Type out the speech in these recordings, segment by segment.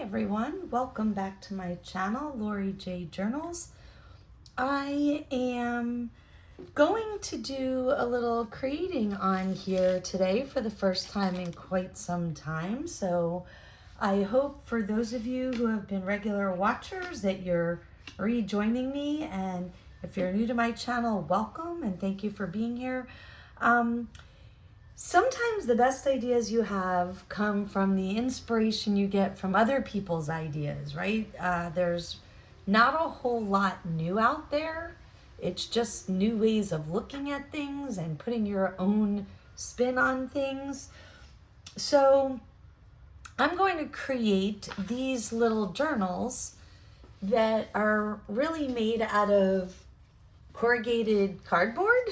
everyone, welcome back to my channel, Lori J Journals. I am going to do a little creating on here today for the first time in quite some time. So I hope for those of you who have been regular watchers that you're rejoining me, and if you're new to my channel, welcome and thank you for being here. Sometimes the best ideas you have come from the inspiration you get from other people's ideas, right? There's not a whole lot new out there. It's just new ways of looking at things and putting your own spin on things. So I'm going to create these little journals that are really made out of corrugated cardboard.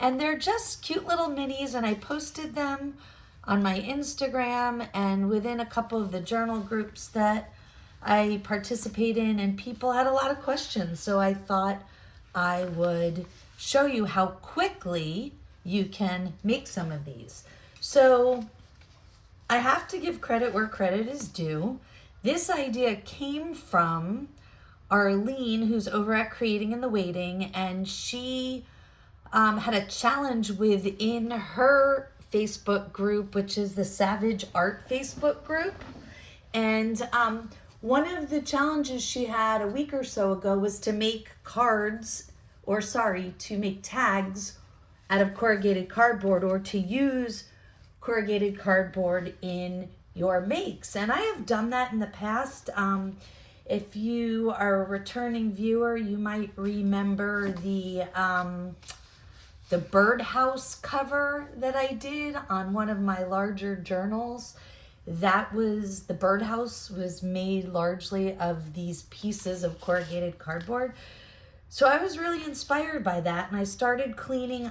And they're just cute little minis, and I posted them on my Instagram and within a couple of the journal groups that I participate in, and people had a lot of questions. So I thought I would show you how quickly you can make some of these. So I have to give credit where credit is due. This idea came from Arlene, who's over at Creating in the Waiting, and she had a challenge within her Facebook group, which is the Savage Art Facebook group. And one of the challenges she had a week or so ago was to make to make tags out of corrugated cardboard, or to use corrugated cardboard in your makes. And I have done that in the past. If you are a returning viewer, you might remember the birdhouse cover that I did on one of my larger journals. The birdhouse was made largely of these pieces of corrugated cardboard. So I was really inspired by that, and I started cleaning,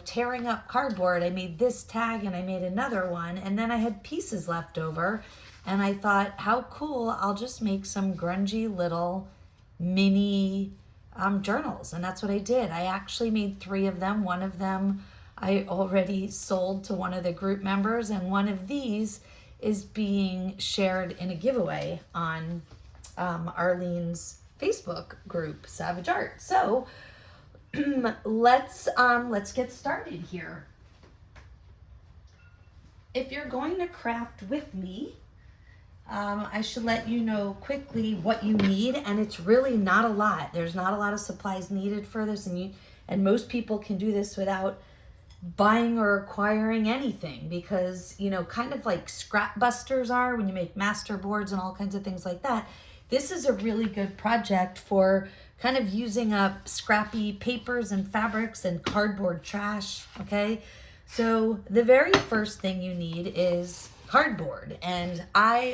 tearing up cardboard. I made this tag and I made another one, and then I had pieces left over, and I thought, how cool, I'll just make some grungy little mini journals. And that's what I did. I actually made 3 of them. One of them I already sold to one of the group members, and one of these is being shared in a giveaway on Arlene's Facebook group, Savage Art. So let's get started here. If you're going to craft with me, I should let you know quickly what you need, and it's really not a lot. There's not a lot of supplies needed for this, and most people can do this without buying or acquiring anything, because, kind of like scrap busters are when you make master boards and all kinds of things like that. This is a really good project for kind of using up scrappy papers and fabrics and cardboard trash, okay? So the very first thing you need is cardboard, and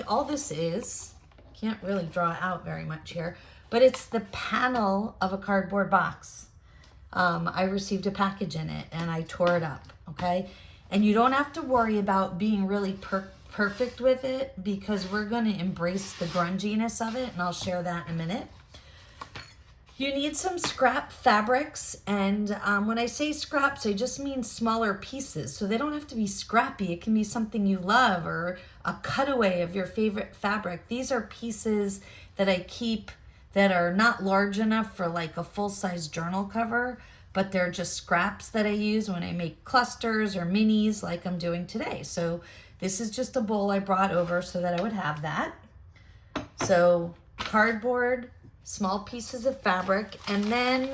all this is, can't really draw out very much here, but it's the panel of a cardboard box. I received a package in it and I tore it up, okay? And you don't have to worry about being really perfect with it, because we're going to embrace the grunginess of it, and I'll share that in a minute. You need some scrap fabrics, and when I say scraps, I just mean smaller pieces. So they don't have to be scrappy. It can be something you love, or a cutaway of your favorite fabric. These are pieces that I keep that are not large enough for like a full-size journal cover, but they're just scraps that I use when I make clusters or minis like I'm doing today. So this is just a bowl I brought over so that I would have that. So cardboard, small pieces of fabric, and then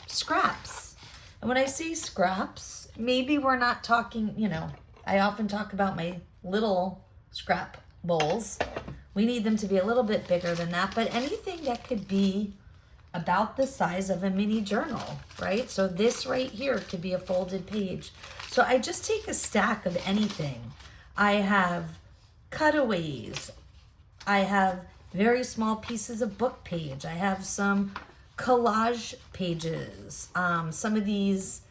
scraps. And when I say scraps, maybe we're not talking, I often talk about my little scrap bowls. We need them to be a little bit bigger than that, but anything that could be about the size of a mini journal, right? So this right here could be a folded page. So I just take a stack of anything. I have cutaways. I have very small pieces of book page. I have some collage pages. Some of these,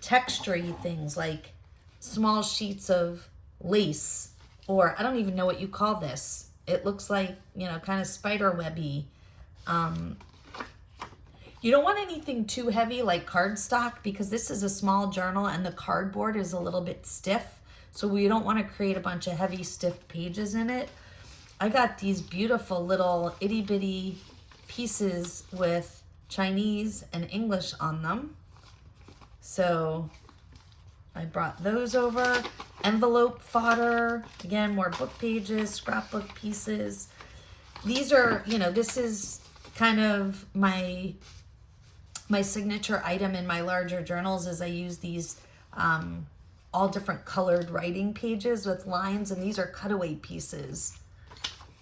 texture-y things like small sheets of lace, or I don't even know what you call this. It looks like, kind of spider webby. You don't want anything too heavy like cardstock, because this is a small journal and the cardboard is a little bit stiff. So we don't want to create a bunch of heavy, stiff pages in it. I got these beautiful little itty bitty pieces with Chinese and English on them. So I brought those over. Envelope fodder, again, more book pages, scrapbook pieces. These are, you know, this is kind of my signature item in my larger journals is I use these all different colored writing pages with lines, and these are cutaway pieces.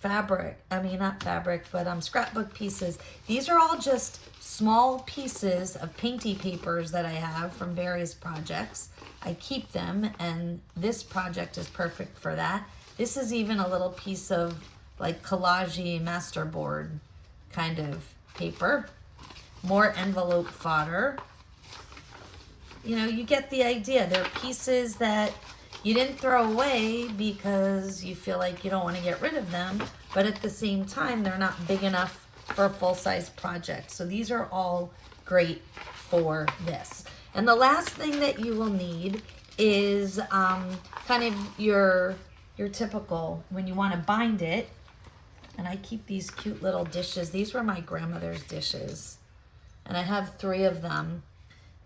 Not fabric, but scrapbook pieces. These are all just small pieces of painty papers that I have from various projects. I keep them, and this project is perfect for that. This is even a little piece of like collage masterboard kind of paper. More envelope fodder. You know, you get the idea. They're pieces that you didn't throw away because you feel like you don't want to get rid of them, but at the same time, they're not big enough for a full-size project. So these are all great for this. And the last thing that you will need is kind of your typical, when you want to bind it, and I keep these cute little dishes. These were my grandmother's dishes, and I have 3 of them.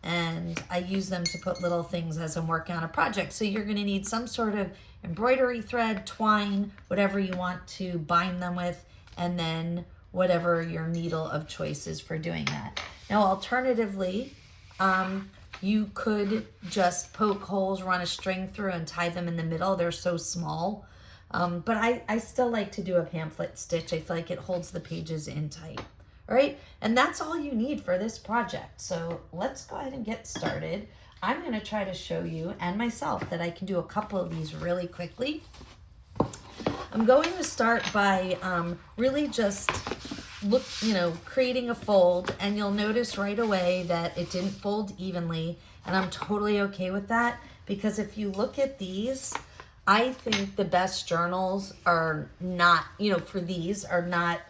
And I use them to put little things as I'm working on a project. So you're going to need some sort of embroidery thread, twine, whatever you want to bind them with, and then whatever your needle of choice is for doing that. Now, alternatively, you could just poke holes, run a string through, and tie them in the middle. They're so small. But I still like to do a pamphlet stitch. I feel like it holds the pages in tight. All right, and that's all you need for this project. So let's go ahead and get started. I'm going to try to show you and myself that I can do a couple of these really quickly. I'm going to start by really just creating a fold, and you'll notice right away that it didn't fold evenly, and I'm totally okay with that, because if you look at these, I think the best journals are not, for these are not.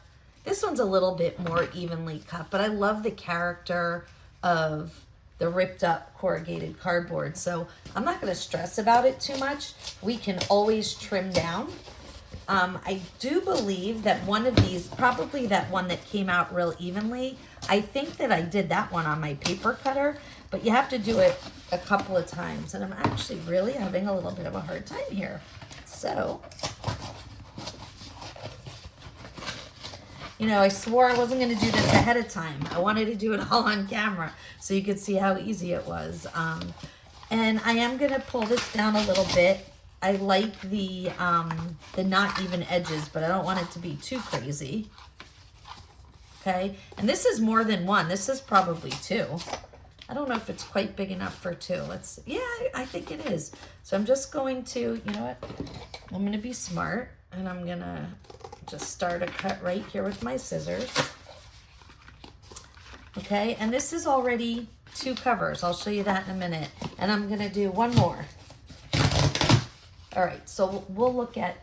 This one's a little bit more evenly cut, but I love the character of the ripped up corrugated cardboard. So I'm not going to stress about it too much. We can always trim down. I do believe that one of these, probably that one that came out real evenly, I think that I did that one on my paper cutter, but you have to do it a couple of times. And I'm actually really having a little bit of a hard time here. So, I swore I wasn't going to do this ahead of time. I wanted to do it all on camera so you could see how easy it was. And I am going to pull this down a little bit. I like the not even edges, but I don't want it to be too crazy. Okay, and this is more than one. This is probably 2. I don't know if it's quite big enough for 2. I think it is. So I'm just going to, you know what? I'm going to be smart, and I'm going to just start a cut right here with my scissors. Okay, and this is already 2 covers. I'll show you that in a minute. And I'm going to do one more. All right, so we'll look at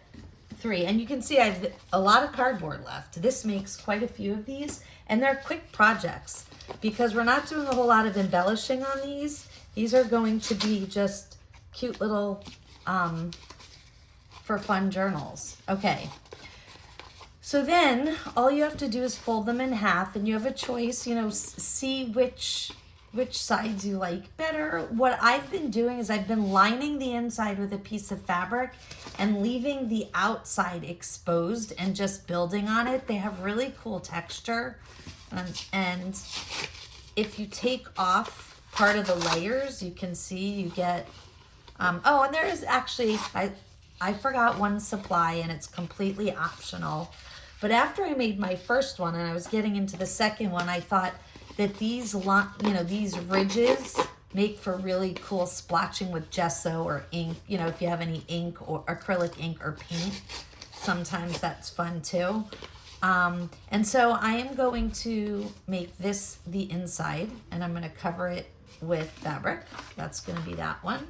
3. And you can see I have a lot of cardboard left. This makes quite a few of these. And they're quick projects because we're not doing a whole lot of embellishing on these. These are going to be just cute little for fun journals. Okay. So then all you have to do is fold them in half, and you have a choice, see which sides you like better. What I've been doing is I've been lining the inside with a piece of fabric and leaving the outside exposed and just building on it. They have really cool texture. And if you take off part of the layers, you can see you get, and there is actually, I forgot one supply, and it's completely optional. But after I made my first one and I was getting into the second one, I thought that these ridges make for really cool splotching with gesso or ink. If you have any ink or acrylic ink or paint, sometimes that's fun too. And so I am going to make this the inside, and I'm going to cover it with fabric. That's going to be that one.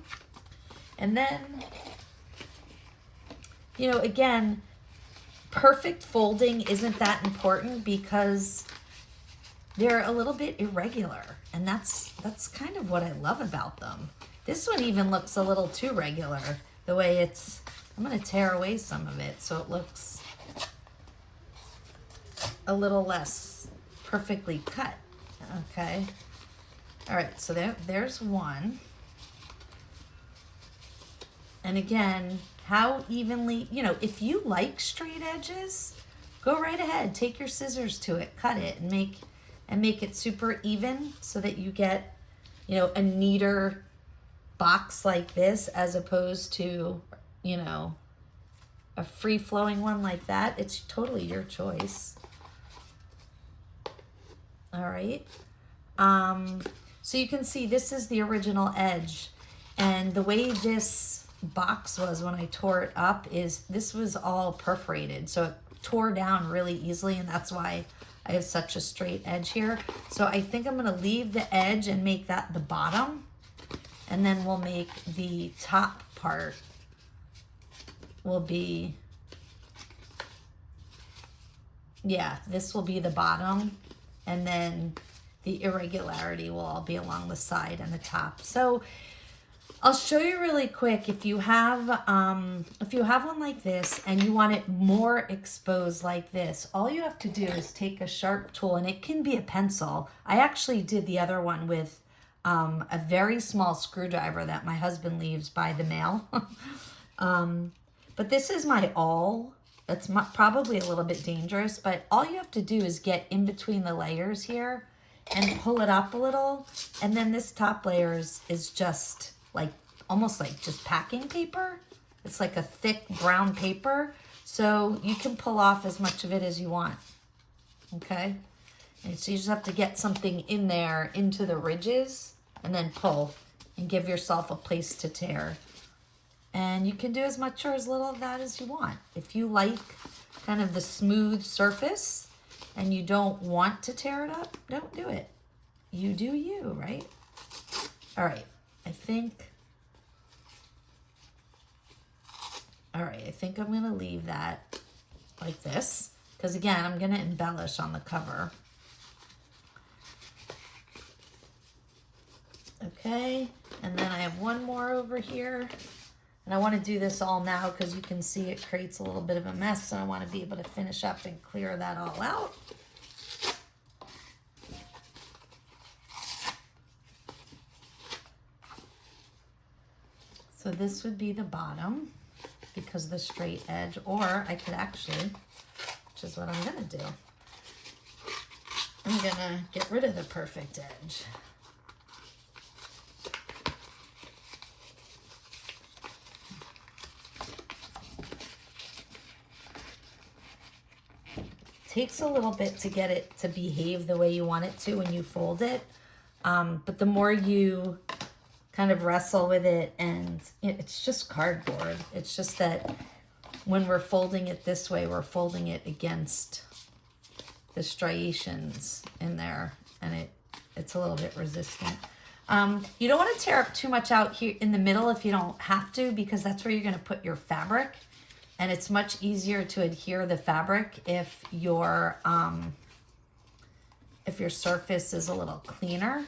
And then, again, perfect folding isn't that important because they're a little bit irregular, and that's kind of what I love about them. This one even looks a little too regular, the way it's, I'm going to tear away some of it so it looks a little less perfectly cut, okay? All right, so there's one. And again, how evenly, you know, if you like straight edges, go right ahead, take your scissors to it, cut it, and make it super even so that you get, you know, a neater box like this as opposed to, you know, a free-flowing one like that. It's totally your choice. All right. So you can see this is the original edge, and the way this box was when I tore it up is this was all perforated, so it tore down really easily, and that's why I have such a straight edge here. So I think I'm gonna leave the edge and make that the bottom, and then we'll make the top part will be, yeah, this will be the bottom, and then the irregularity will all be along the side and the top. So I'll show you really quick. If you have one like this and you want it more exposed like this, all you have to do is take a sharp tool, and it can be a pencil. I actually did the other one with a very small screwdriver that my husband leaves by the mail. But this is my awl. That's probably a little bit dangerous, but all you have to do is get in between the layers here and pull it up a little. And then this top layer is just like, almost like just packing paper. It's like a thick brown paper. So you can pull off as much of it as you want, okay? And so you just have to get something in there into the ridges and then pull and give yourself a place to tear. And you can do as much or as little of that as you want. If you like kind of the smooth surface and you don't want to tear it up, don't do it. You do you, right? All right, I think I'm gonna leave that like this, because again, I'm gonna embellish on the cover. Okay, and then I have one more over here. And I want to do this all now because you can see it creates a little bit of a mess, and I want to be able to finish up and clear that all out. So this would be the bottom because of the straight edge, or I could actually, which is what I'm going to do, I'm going to get rid of the perfect edge. Takes a little bit to get it to behave the way you want it to when you fold it, but the more you kind of wrestle with it, and it's just cardboard. It's just that when we're folding it this way, we're folding it against the striations in there, and it's a little bit resistant. You don't want to tear up too much out here in the middle if you don't have to, because that's where you're going to put your fabric. And it's much easier to adhere the fabric if your surface is a little cleaner.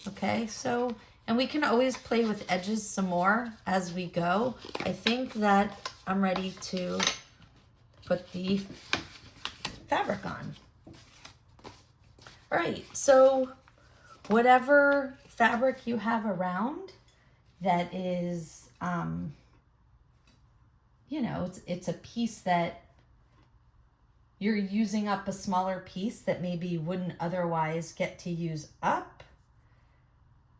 Okay, so, and we can always play with edges some more as we go. I think that I'm ready to put the fabric on. All right, so whatever fabric you have around that is, you know, it's a piece that you're using up, a smaller piece that maybe you wouldn't otherwise get to use up.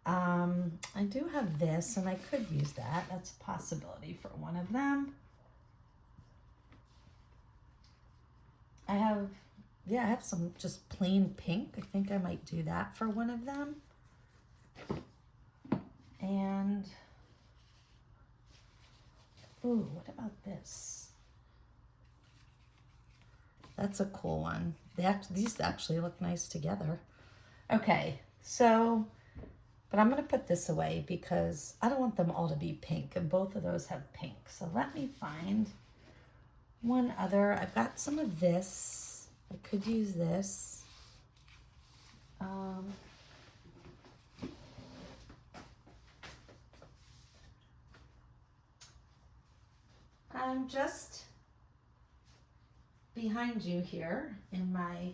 I do have this, and I could use that. That's a possibility for one of them. I have some just plain pink. I think I might do that for one of them. And ooh, what about this? That's a cool one. These actually look nice together. Okay, so, but I'm gonna put this away because I don't want them all to be pink, and both of those have pink. So let me find one other. I've got some of this. I could use this. I'm just behind you here in my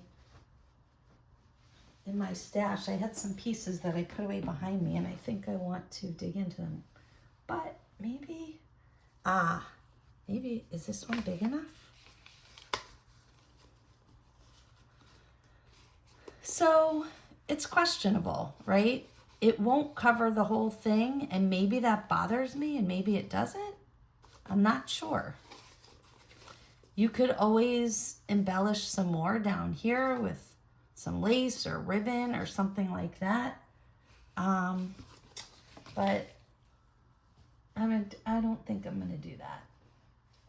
stash, I had some pieces that I put away behind me, and I think I want to dig into them. But maybe, maybe, is this one big enough? So it's questionable, right? It won't cover the whole thing, and maybe that bothers me, and maybe it doesn't. I'm not sure. You could always embellish some more down here with some lace or ribbon or something like that. But I don't think I'm gonna do that.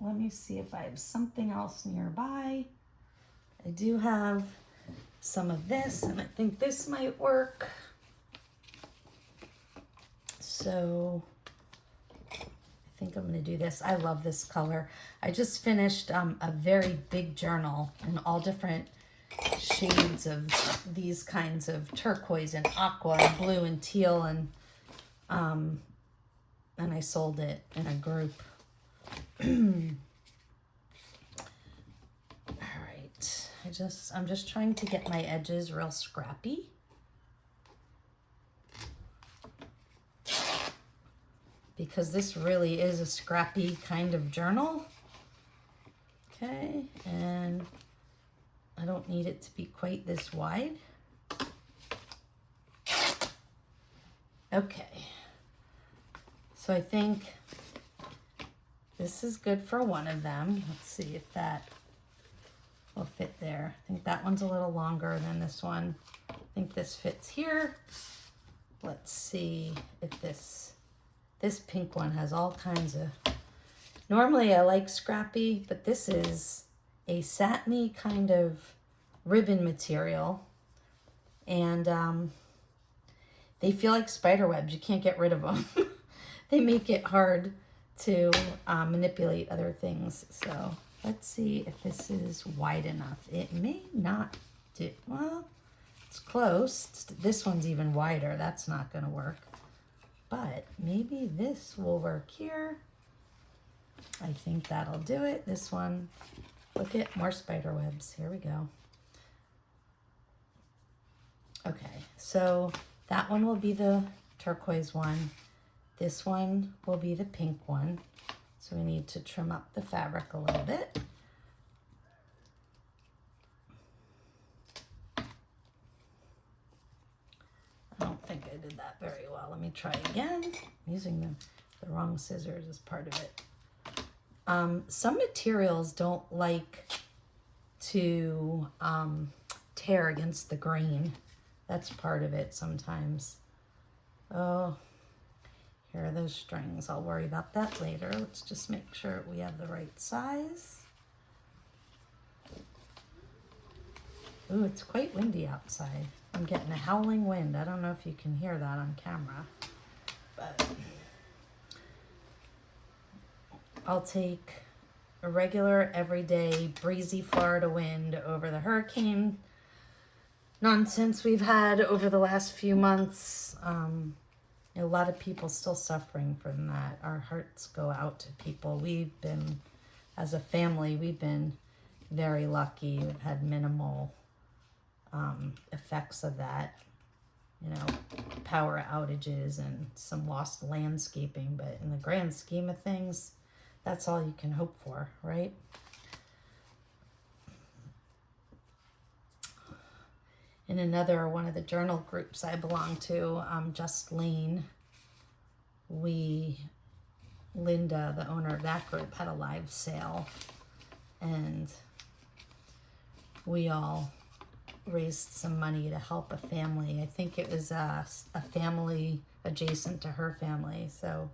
Let me see if I have something else nearby. I do have some of this, and I think this might work. So I think I'm gonna do this. I love this color. I just finished a very big journal in all different shades of these kinds of turquoise and aqua and blue and teal, and I sold it in a group. All right, I'm just trying to get my edges real scrappy. Because this really is a scrappy kind of journal. Okay, and I don't need it to be quite this wide. Okay, so I think this is good for one of them. Let's see if that will fit there. I think that one's a little longer than this one. I think this fits here. Let's see if this pink one has all kinds of, normally I like scrappy, but this is a satiny kind of ribbon material, and they feel like spider webs. You can't get rid of them. They make it hard to manipulate other things. So let's see if this is wide enough. It may not do, well, it's close. This one's even wider. That's not gonna work. But maybe this will work here. I think that'll do it. This one, look at more spider webs. Here we go. Okay, so that one will be the turquoise one. This one will be the pink one. So we need to trim up the fabric a little bit. I don't think I did that very well. Let me try again. I'm using the wrong scissors as part of it. Some materials don't like to tear against the grain. That's part of it sometimes. Oh, here are those strings. I'll worry about that later. Let's just make sure we have the right size. Ooh, it's quite windy outside. I'm getting a howling wind. I don't know if you can hear that on camera, but I'll take a regular, everyday, breezy Florida wind over the hurricane nonsense we've had over the last few months. A lot of people still suffering from that. Our hearts go out to people. We've been, as a family, we've been very lucky. We've had minimal effects of that, you know, power outages and some lost landscaping, but in the grand scheme of things, that's all you can hope for, right? In another one of the journal groups I belong to, Just Lane, Linda, the owner of that group, had a live sale, and we all raised some money to help a family. I think it was a family adjacent to her family, so,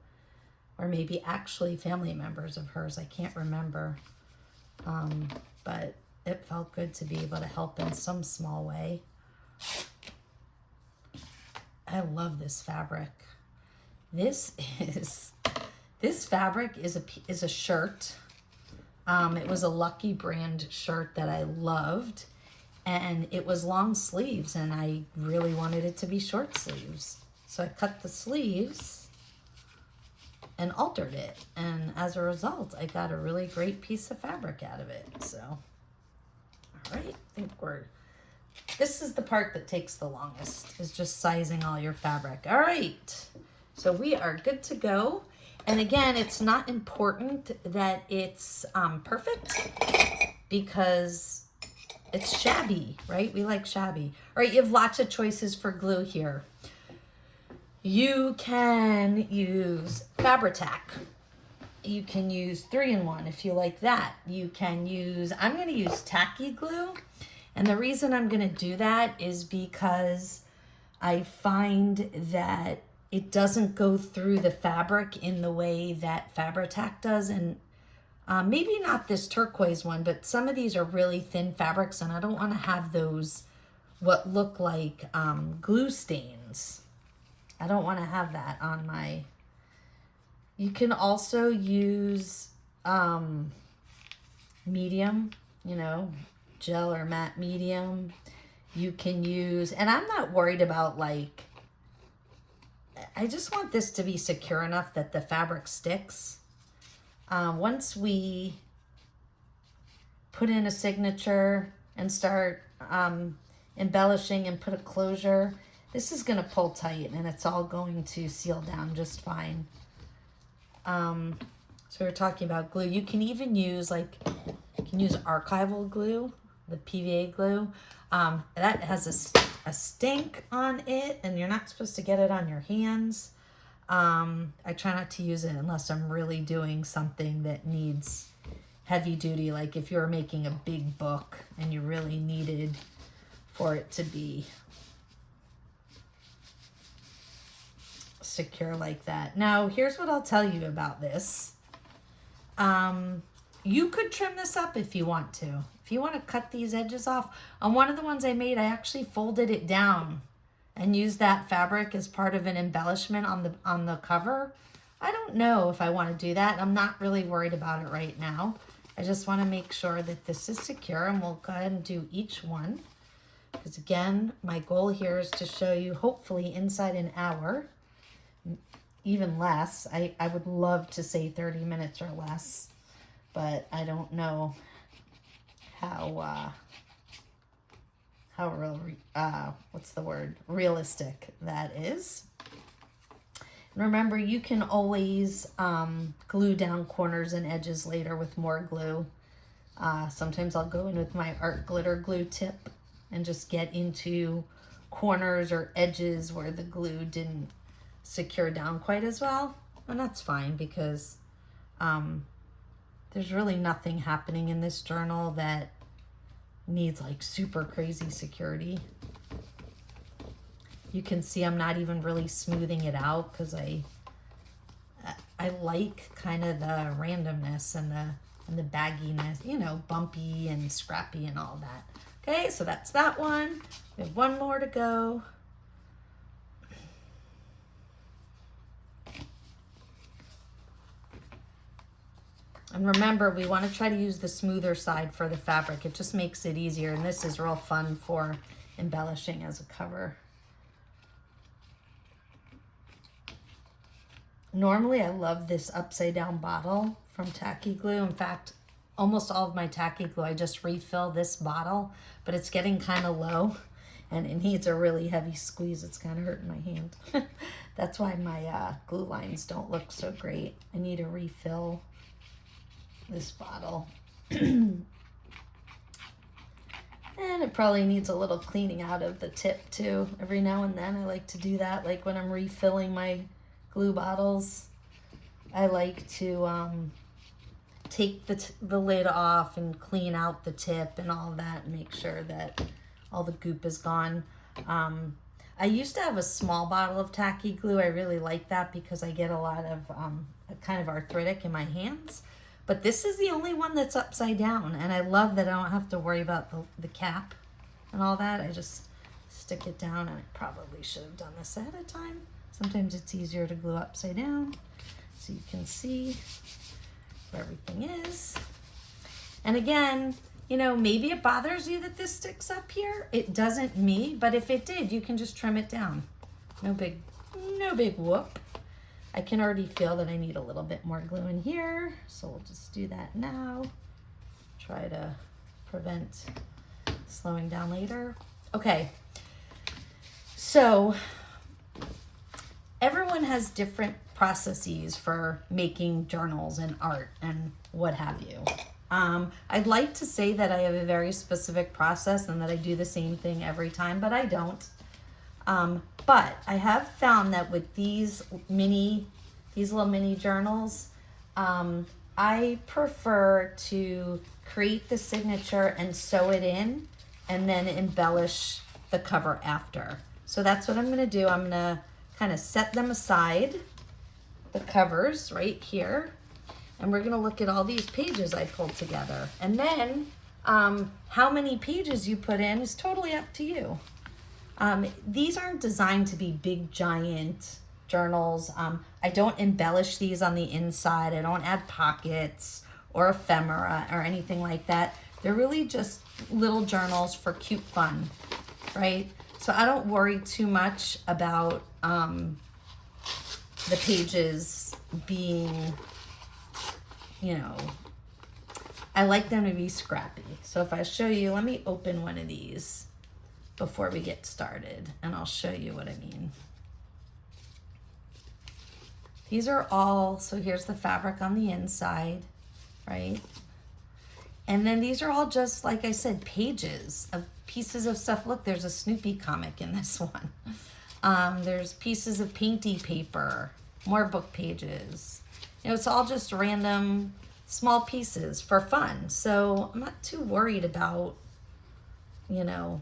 or maybe actually family members of hers, I can't remember, but it felt good to be able to help in some small way. I love this fabric. This fabric is a shirt. It was a Lucky brand shirt that I loved, and it was long sleeves, and I really wanted it to be short sleeves. So I cut the sleeves and altered it, and as a result, I got a really great piece of fabric out of it. So All right, I think this is the part that takes the longest, is just sizing all your fabric. All right, so we are good to go. And again, it's not important that it's perfect because it's shabby, right? We like shabby. All right, you have lots of choices for glue here. You can use Fabri-Tac. You can use 3-in-1 if you like that. You can use, I'm gonna use tacky glue. And the reason I'm gonna do that is because I find that it doesn't go through the fabric in the way that Fabri-Tac does. And maybe not this turquoise one, but some of these are really thin fabrics and I don't wanna have those, what look like glue stains. I don't wanna have that on my, you can also use medium, you know, gel or matte medium. You can use, and I'm not worried about like, I just want this to be secure enough that the fabric sticks. Once we put in a signature and start embellishing and put a closure, this is gonna pull tight and it's all going to seal down just fine. So we're talking about glue. You can even use you can use archival glue, the PVA glue. That has a stink on it and you're not supposed to get it on your hands. I try not to use it unless I'm really doing something that needs heavy duty, like if you're making a big book and you really needed for it to be secure like that. Now, here's what I'll tell you about this. You could trim this up if you want to. If you want to cut these edges off, on one of the ones I made, I actually folded it down and used that fabric as part of an embellishment on the cover. I don't know if I want to do that. I'm not really worried about it right now. I just want to make sure that this is secure, and we'll go ahead and do each one. Because again, my goal here is to show you hopefully inside an hour, even less. I would love to say 30 minutes or less, but I don't know how realistic that is. And remember, you can always glue down corners and edges later with more glue. Sometimes I'll go in with my art glitter glue tip and just get into corners or edges where the glue didn't secure down quite as well. And that's fine because there's really nothing happening in this journal that needs like super crazy security. You can see I'm not even really smoothing it out because I like kind of the randomness and the bagginess, you know, bumpy and scrappy and all that. Okay, so that's that one. We have one more to go. And remember, we want to try to use the smoother side for the fabric. It just makes it easier, and this is real fun for embellishing as a cover. Normally, I love this upside down bottle from Tacky Glue. In fact, almost all of my Tacky Glue, I just refill this bottle, but it's getting kind of low, and it needs a really heavy squeeze. It's kind of hurting my hand. That's why my glue lines don't look so great. I need to refill this bottle. And it probably needs a little cleaning out of the tip too. Every now and then I like to do that, like when I'm refilling my glue bottles. I like to take the lid off and clean out the tip and all that and make sure that all the goop is gone. I used to have a small bottle of Tacky Glue. I really like that because I get a lot of kind of arthritic in my hands. But this is the only one that's upside down, and I love that I don't have to worry about the cap and all that. I just stick it down, and I probably should have done this ahead of time. Sometimes it's easier to glue upside down so you can see where everything is. And again, you know, maybe it bothers you that this sticks up here. It doesn't me, but if it did, you can just trim it down. No big whoop. I can already feel that I need a little bit more glue in here, so we'll just do that now. Try to prevent slowing down later. Okay, so everyone has different processes for making journals and art and what have you. I'd like to say that I have a very specific process and that I do the same thing every time, but I don't. But I have found that with these little mini journals, I prefer to create the signature and sew it in and then embellish the cover after. So that's what I'm going to do. I'm going to kind of set them aside, the covers right here, and we're going to look at all these pages I pulled together. And then how many pages you put in is totally up to you. These aren't designed to be big, giant journals. I don't embellish these on the inside. I don't add pockets or ephemera or anything like that. They're really just little journals for cute fun, right? So I don't worry too much about the pages being, you know, I like them to be scrappy. So if I show you, let me open one of these before we get started, and I'll show you what I mean. These are all, so here's the fabric on the inside, right? And then these are all just, like I said, pages of pieces of stuff. Look, there's a Snoopy comic in this one. There's pieces of painty paper, more book pages. You know, it's all just random small pieces for fun. So I'm not too worried about, you know,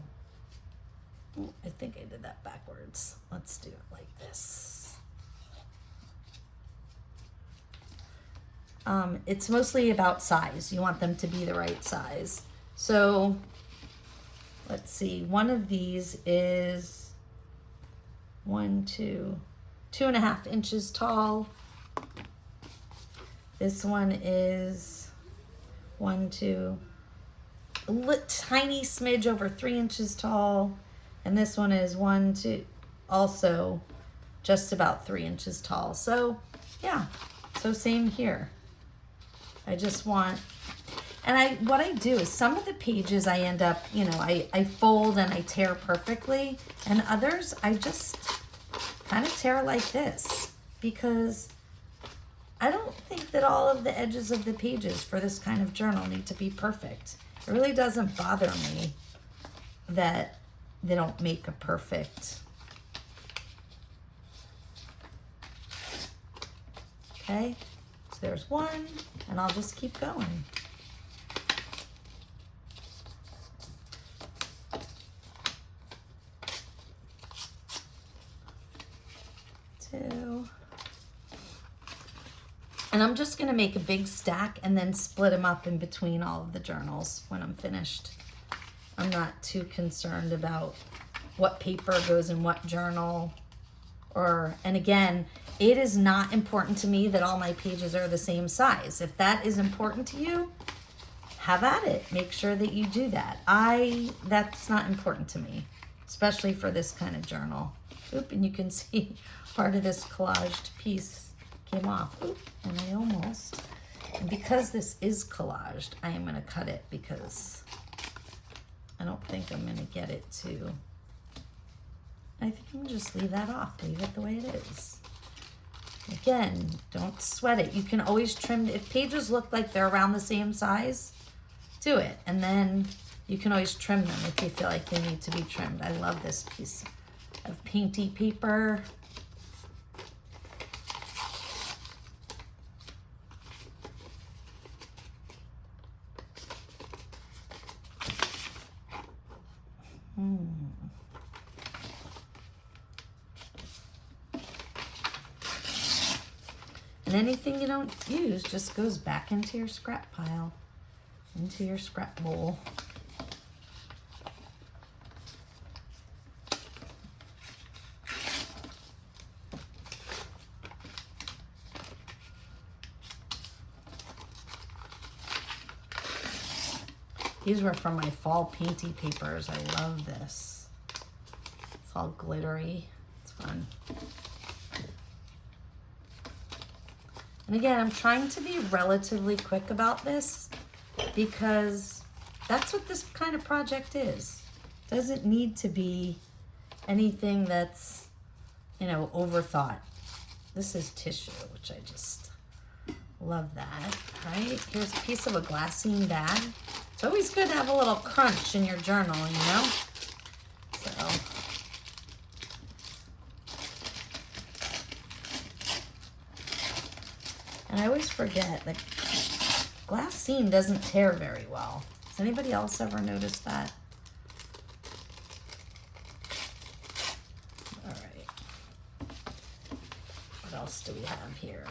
I think I did that backwards. Let's do it like this. It's mostly about size. You want them to be the right size. So let's see, one of these is 2.5 inches tall. This one is tiny smidge over 3 inches tall. And this one is also just about 3 inches tall. So yeah, so same here. I just want, and what I do is some of the pages I end up, you know, I fold and I tear perfectly, and others I just kind of tear like this, because I don't think that all of the edges of the pages for this kind of journal need to be perfect. It really doesn't bother me that they don't make a perfect. Okay, so there's one, and I'll just keep going. Two. And I'm just gonna make a big stack and then split them up in between all of the journals when I'm finished. I'm not too concerned about what paper goes in what journal, and again, it is not important to me that all my pages are the same size. If that is important to you, have at it. Make sure that you do that. That's not important to me, especially for this kind of journal. Oop, and you can see part of this collaged piece came off. Oop, and and because this is collaged, I am gonna cut it because I don't think I'm gonna get it to, I think I'm gonna just leave that off, leave it the way it is. Again, don't sweat it. You can always trim, if pages look like they're around the same size, do it. And then you can always trim them if you feel like they need to be trimmed. I love this piece of painty paper. And anything you don't use just goes back into your scrap pile, into your scrap bowl. These were from my fall painty papers. I love this. It's all glittery. It's fun. And again, I'm trying to be relatively quick about this because that's what this kind of project is. Doesn't need to be anything that's, you know, overthought. This is tissue, which I just love that, right? Here's a piece of a glassine bag. It's always good to have a little crunch in your journal, you know? So, and I always forget that glassine doesn't tear very well. Has anybody else ever noticed that? All right. What else do we have here?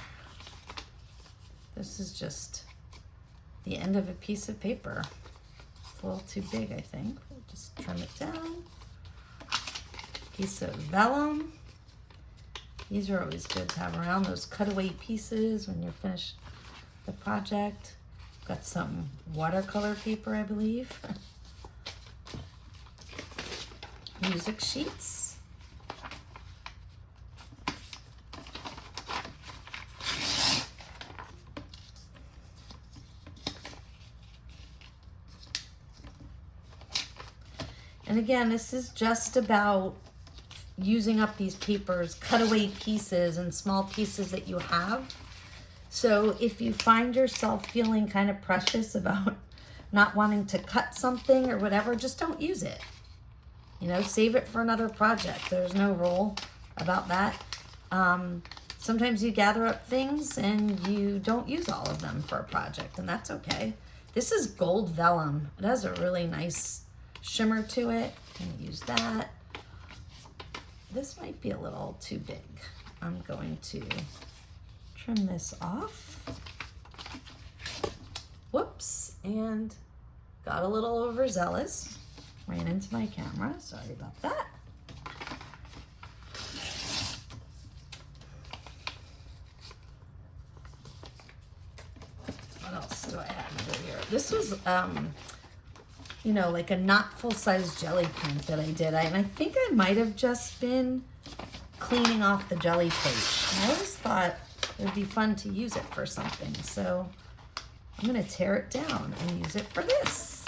This is just the end of a piece of paper. It's a little too big, I think. We'll just trim it down. Piece of vellum. These are always good to have around, those cutaway pieces when you're finished the project. Got some watercolor paper, I believe. Music sheets. And again, this is just about using up these papers, cutaway pieces and small pieces that you have. So if you find yourself feeling kind of precious about not wanting to cut something or whatever, just don't use it. You know, save it for another project. There's no rule about that. Sometimes you gather up things and you don't use all of them for a project, and that's okay. This is gold vellum. It has a really nice shimmer to it. I'm gonna use that. This might be a little too big. I'm going to trim this off. Whoops, and got a little overzealous. Ran into my camera, sorry about that. What else do I have over here? This was, you know, like a not full-size jelly print that I did. And I think I might have just been cleaning off the jelly plate. And I always thought it would be fun to use it for something. So I'm gonna tear it down and use it for this.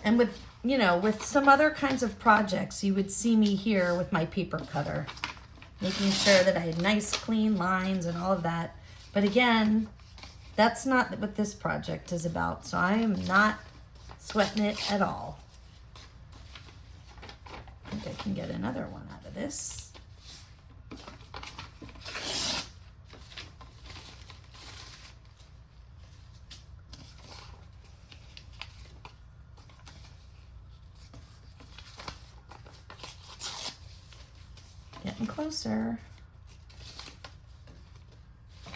And with, you know, with some other kinds of projects, you would see me here with my paper cutter, making sure that I had nice clean lines and all of that. But again, that's not what this project is about. So I am not sweating it at all. I think I can get another one out of this. Getting closer.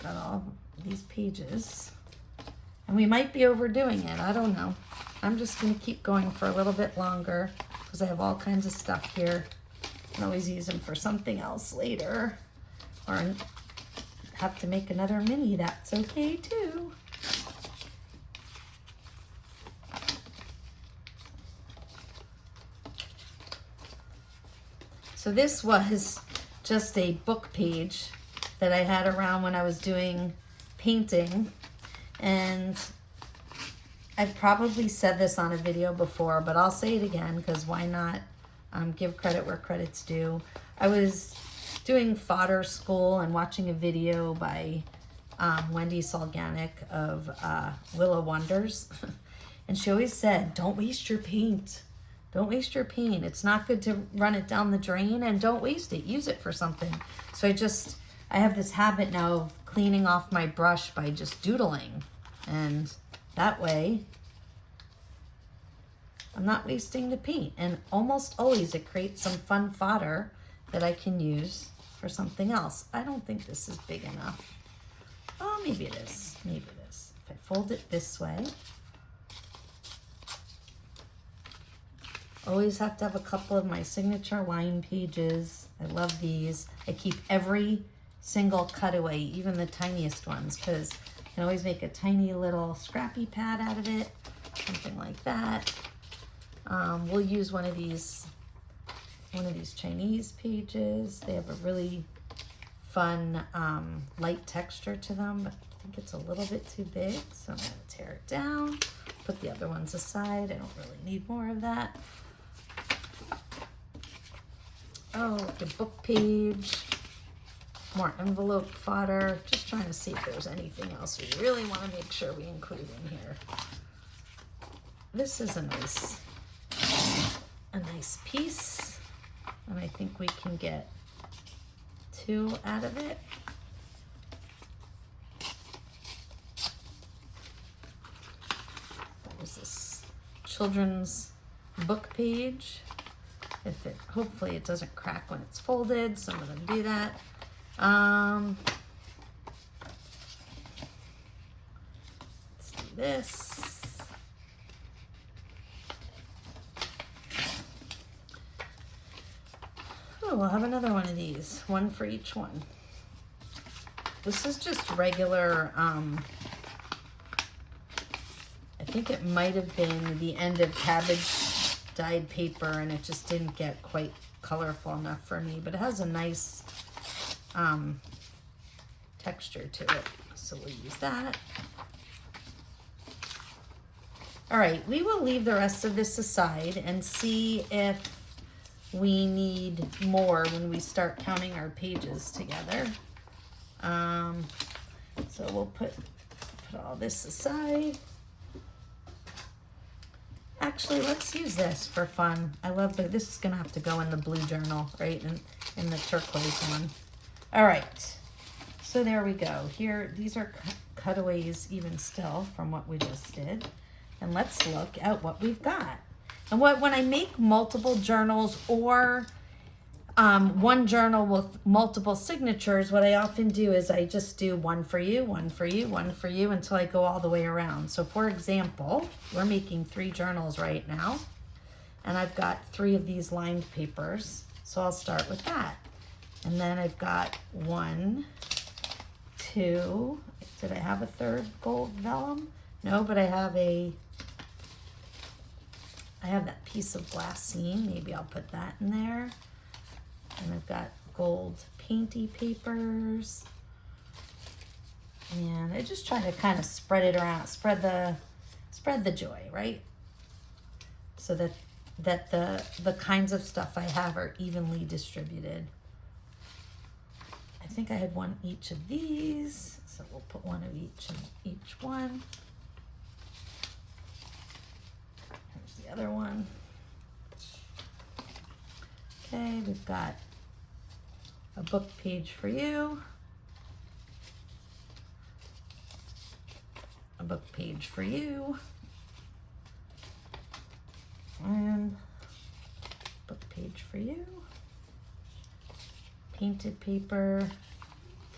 Got all these pages. And we might be overdoing it. I don't know. I'm just going to keep going for a little bit longer because I have all kinds of stuff here. I can always use them for something else later. Or have to make another mini. That's okay too. So this was just a book page that I had around when I was doing painting. And I've probably said this on a video before, but I'll say it again because why not give credit where credit's due. I was doing fodder school and watching a video by Wendy Solganic of Willow Wonders. And she always said, don't waste your paint. Don't waste your paint. It's not good to run it down the drain, and don't waste it. Use it for something. So I have this habit now of cleaning off my brush by just doodling. And that way, I'm not wasting the paint. And almost always it creates some fun fodder that I can use for something else. I don't think this is big enough. Oh, maybe it is. Maybe it is. If I fold it this way, always have to have a couple of my signature line pages. I love these. I keep every single cutaway, even the tiniest ones, because I can always make a tiny little scrappy pad out of it, something like that. We'll use one of these Chinese pages. They have a really fun light texture to them, but I think it's a little bit too big, so I'm going to tear it down, put the other ones aside. I don't really need more of that. Oh, the book page, more envelope fodder. Just trying to see if there's anything else we really want to make sure we include in here. This is a nice piece, and I think we can get 2 out of it. There's this children's book page. Hopefully it doesn't crack when it's folded. Some of them do that. Let's do this. Oh, we'll have another one of these, one for each one. This is just regular, I think it might have been the end of cabbage dyed paper, and it just didn't get quite colorful enough for me, but it has a nice texture to it, so we'll use that. All right, we will leave the rest of this aside and see if we need more when we start counting our pages together. So we'll put all this aside. Actually, let's use this for fun. I love that. This is gonna have to go in the blue journal, right? In the turquoise one. All right, so there we go. Here, these are cutaways even still from what we just did. And let's look at what we've got. And when I make multiple journals or one journal with multiple signatures, what I often do is I just do one for you, one for you, one for you until I go all the way around. So for example, we're making 3 journals right now, and I've got 3 of these lined papers. So I'll start with that. And then I've got 1, 2, did I have a 3rd gold vellum? No, but I have that piece of glassine. Maybe I'll put that in there. And I've got gold painty papers. And I just try to kind of spread it around, spread the joy, right? So that the kinds of stuff I have are evenly distributed. I think I had 1 each of these, so we'll put 1 of each in each one. Here's the other one. Okay, we've got a book page for you, a book page for you, and book page for you, painted paper,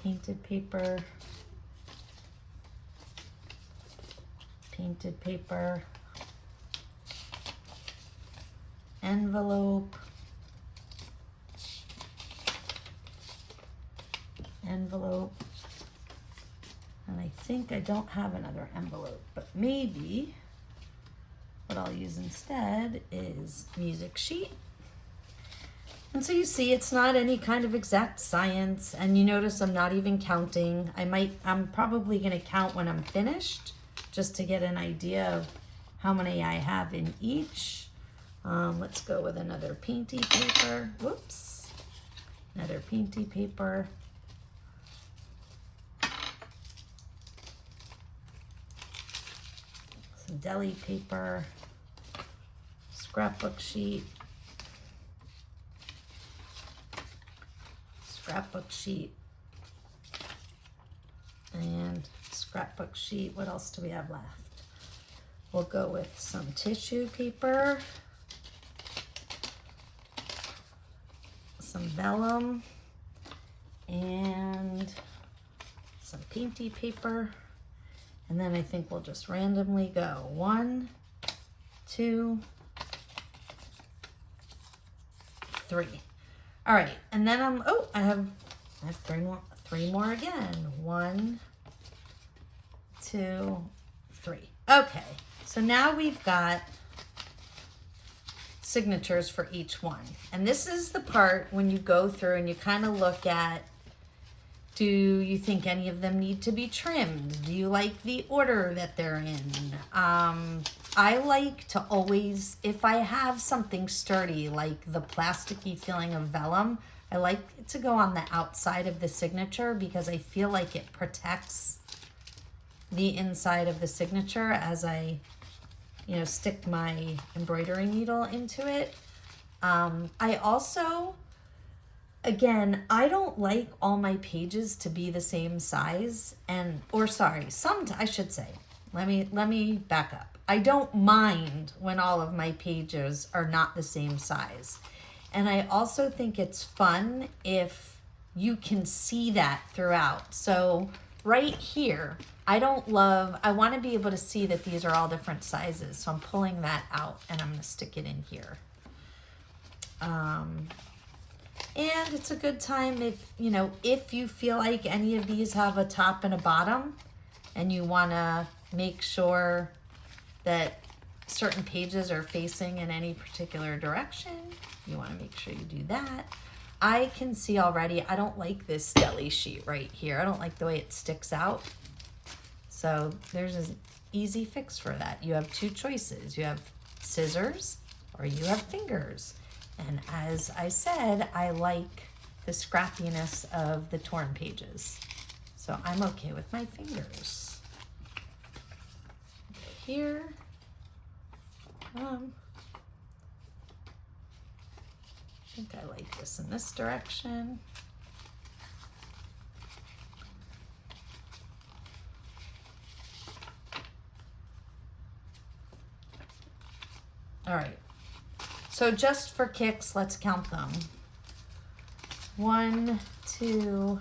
painted paper, painted paper, envelope, envelope, and I think I don't have another envelope, but maybe what I'll use instead is music sheet. And so you see, it's not any kind of exact science, and you notice I'm not even counting. I'm probably gonna count when I'm finished, just to get an idea of how many I have in each. Let's go with another painty paper. Whoops, another painty paper. Some deli paper, scrapbook sheet, scrapbook sheet, and scrapbook sheet. What else do we have left? We'll go with some tissue paper, some vellum, and some painty paper. And then I think we'll just randomly go 1, 2, 3. All right, and then I have 3 more again. 1, 2, 3. Okay, so now we've got signatures for each one. And this is the part when you go through and you kind of look at, do you think any of them need to be trimmed? Do you like the order that they're in? I like to always, if I have something sturdy, like the plasticky feeling of vellum, I like it to go on the outside of the signature because I feel like it protects the inside of the signature as I, you know, stick my embroidery needle into it. I also, again, I don't like all my pages to be the same size, I should say, let me back up. I don't mind when all of my pages are not the same size. And I also think it's fun if you can see that throughout. So right here, I want to be able to see that these are all different sizes. So I'm pulling that out and I'm going to stick it in here. And it's a good time if you feel like any of these have a top and a bottom and you want to make sure that certain pages are facing in any particular direction, you want to make sure you do that. I can see already, I don't like this deli sheet right here. I don't like the way it sticks out. So there's an easy fix for that. You have two choices. You have scissors or you have fingers. And as I said, I like the scrappiness of the torn pages. So I'm okay with my fingers. Here. I think I like this in this direction. All right. So just for kicks, let's count them. 1, 2,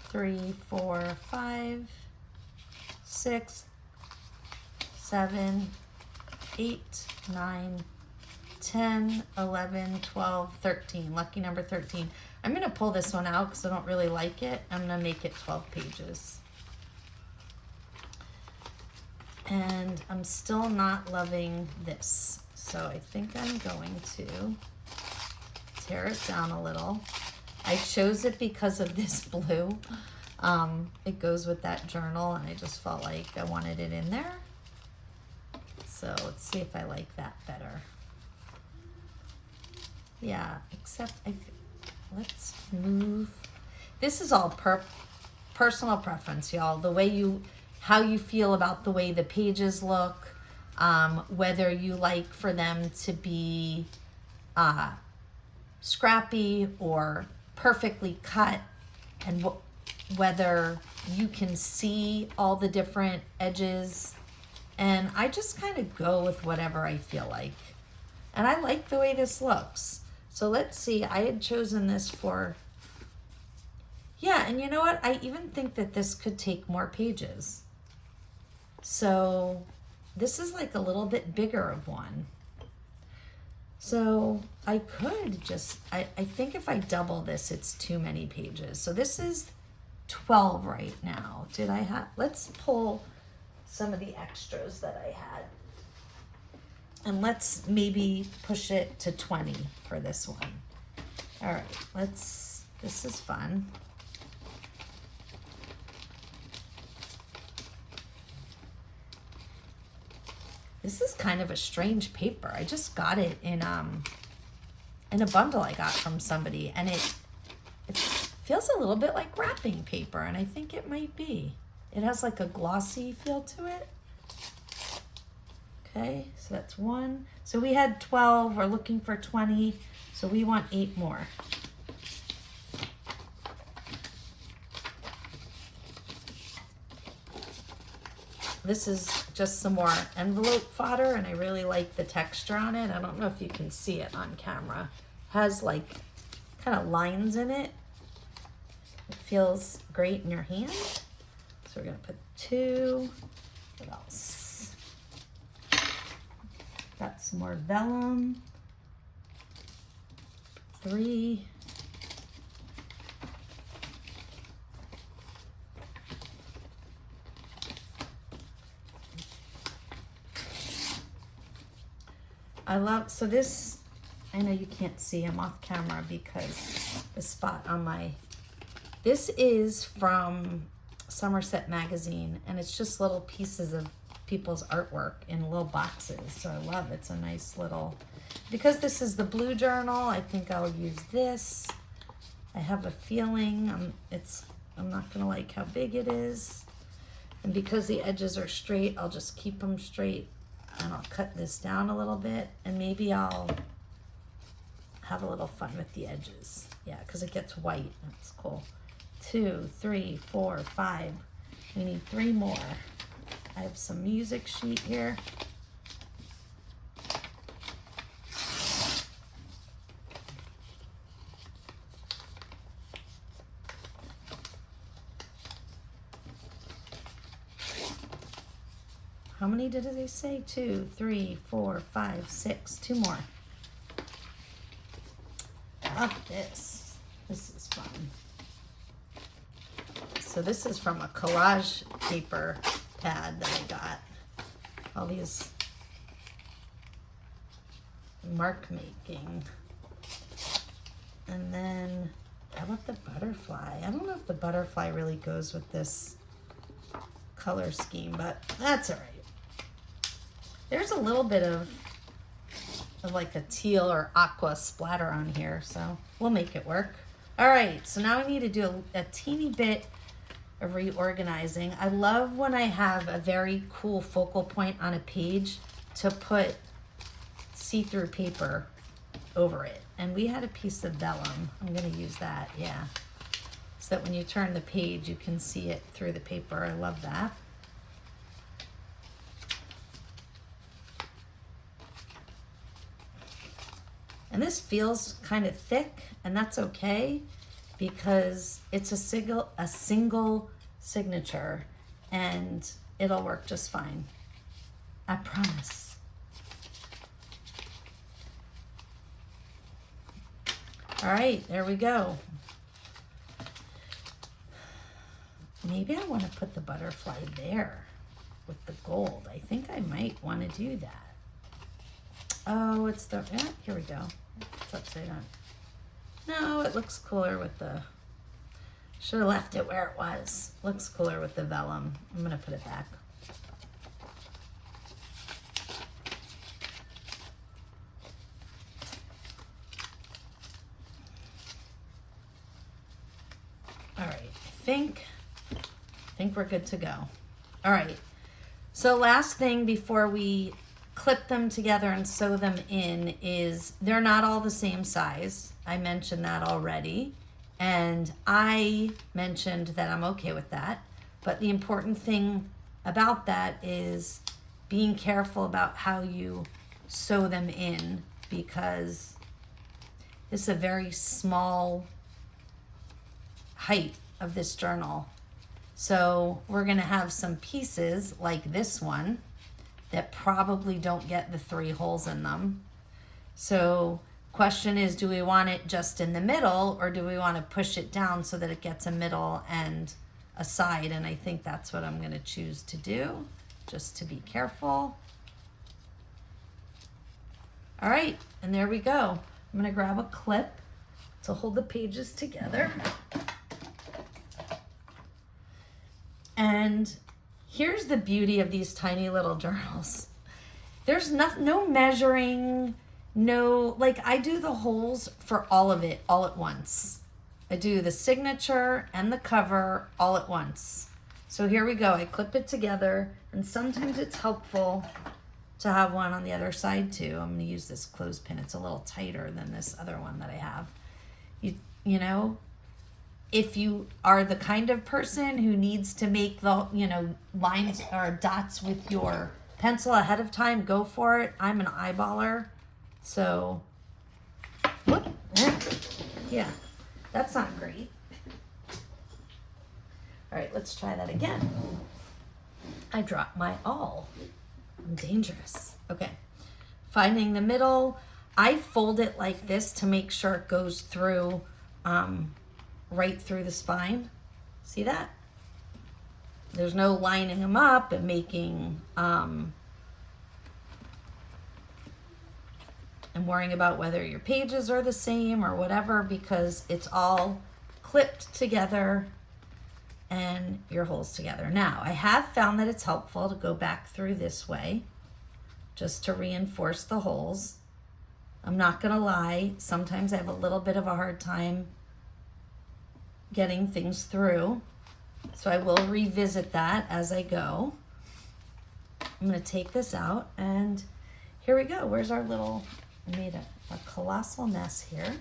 3, 4, 5, 6, 7, 8, 9, 10, 11, 12, 13. Lucky number 13. I'm going to pull this one out because I don't really like it. I'm going to make it 12 pages. And I'm still not loving this. So I think I'm going to tear it down a little. I chose it because of this blue. It goes with that journal and I just felt like I wanted it in there. So let's see if I like that better. Yeah, except let's move. This is all personal preference, y'all. The way how you feel about the way the pages look, whether you like for them to be scrappy or perfectly cut, and whether you can see all the different edges. And I just kind of go with whatever I feel like. And I like the way this looks. So let's see, I had chosen this for, yeah, and you know what? I even think that this could take more pages. So this is like a little bit bigger of one. So I could just, I think if I double this, it's too many pages. So this is 12 right now. Let's pull some of the extras that I had. And let's maybe push it to 20 for this one. All right, this is fun. This is kind of a strange paper. I just got it in a bundle I got from somebody, and it feels a little bit like wrapping paper, and I think it might be. It has like a glossy feel to it. Okay, so that's 1. So we had 12, we're looking for 20, so we want 8 more. This is just some more envelope fodder, and I really like the texture on it. I don't know if you can see it on camera. It has like kind of lines in it. It feels great in your hand. So we're gonna put 2. What else? Got some more vellum. 3. I love, so this, I know you can't see, I'm off camera because the spot on my, this is from Somerset Magazine, and it's just little pieces of people's artwork in little boxes. So I love it. It's a nice little, because this is the blue journal, I think I'll use this. I have a feeling I'm not gonna like how big it is. And because the edges are straight, I'll just keep them straight, and I'll cut this down a little bit, and maybe I'll have a little fun with the edges. Yeah, because it gets white. That's cool. 2, 3, 4, 5. We need 3 more. I have some music sheet here. How many did they say? 2, 3, 4, 5, 6. 2 more. Love this. This is fun. So this is from a collage paper pad that I got. All these mark making. And then I love the butterfly. I don't know if the butterfly really goes with this color scheme, but that's all right. There's a little bit of like a teal or aqua splatter on here, so we'll make it work. All right, so now I need to do a teeny bit of reorganizing. I love when I have a very cool focal point on a page to put see-through paper over it. And we had a piece of vellum. I'm gonna use that, yeah. So that when you turn the page, you can see it through the paper. I love that. And this feels kind of thick, and that's okay because it's a single signature, and it'll work just fine. I promise. All right, there we go. Maybe I want to put the butterfly there with the gold. I think I might want to do that. Oh, it's the, yeah, here we go. It's upside down. No, it looks cooler with the, should have left it where it was. Looks cooler with the vellum. I'm gonna put it back. All right, I think we're good to go. All right, so last thing before we clip them together and sew them in is they're not all the same size. I mentioned that already. And I mentioned that I'm okay with that. But the important thing about that is being careful about how you sew them in, because it's a very small height of this journal. So we're gonna have some pieces like this one that probably don't get the 3 holes in them. So question is, do we want it just in the middle, or do we want to push it down so that it gets a middle and a side? And I think that's what I'm going to choose to do, just to be careful. All right, and there we go. I'm going to grab a clip to hold the pages together. And here's the beauty of these tiny little journals. There's no measuring, no, like I do the holes for all of it all at once. I do the signature and the cover all at once. So here we go. I clip it together, and sometimes it's helpful to have one on the other side too. I'm gonna use this clothespin. It's a little tighter than this other one that I have. You know, if you are the kind of person who needs to make the, lines or dots with your pencil ahead of time, go for it. I'm an eyeballer. So, whoop, yeah, that's not great. All right, let's try that again. I dropped my awl. I'm dangerous. Okay, finding the middle. I fold it like this to make sure it goes through, right through the spine. See that? There's no lining them up and making, and worrying about whether your pages are the same or whatever, because it's all clipped together and your holes together. Now, I have found that it's helpful to go back through this way just to reinforce the holes. I'm not gonna lie, sometimes I have a little bit of a hard time getting things through, so I will revisit that as I go. I'm gonna take this out, and here we go. Where's our little, I made a colossal mess here.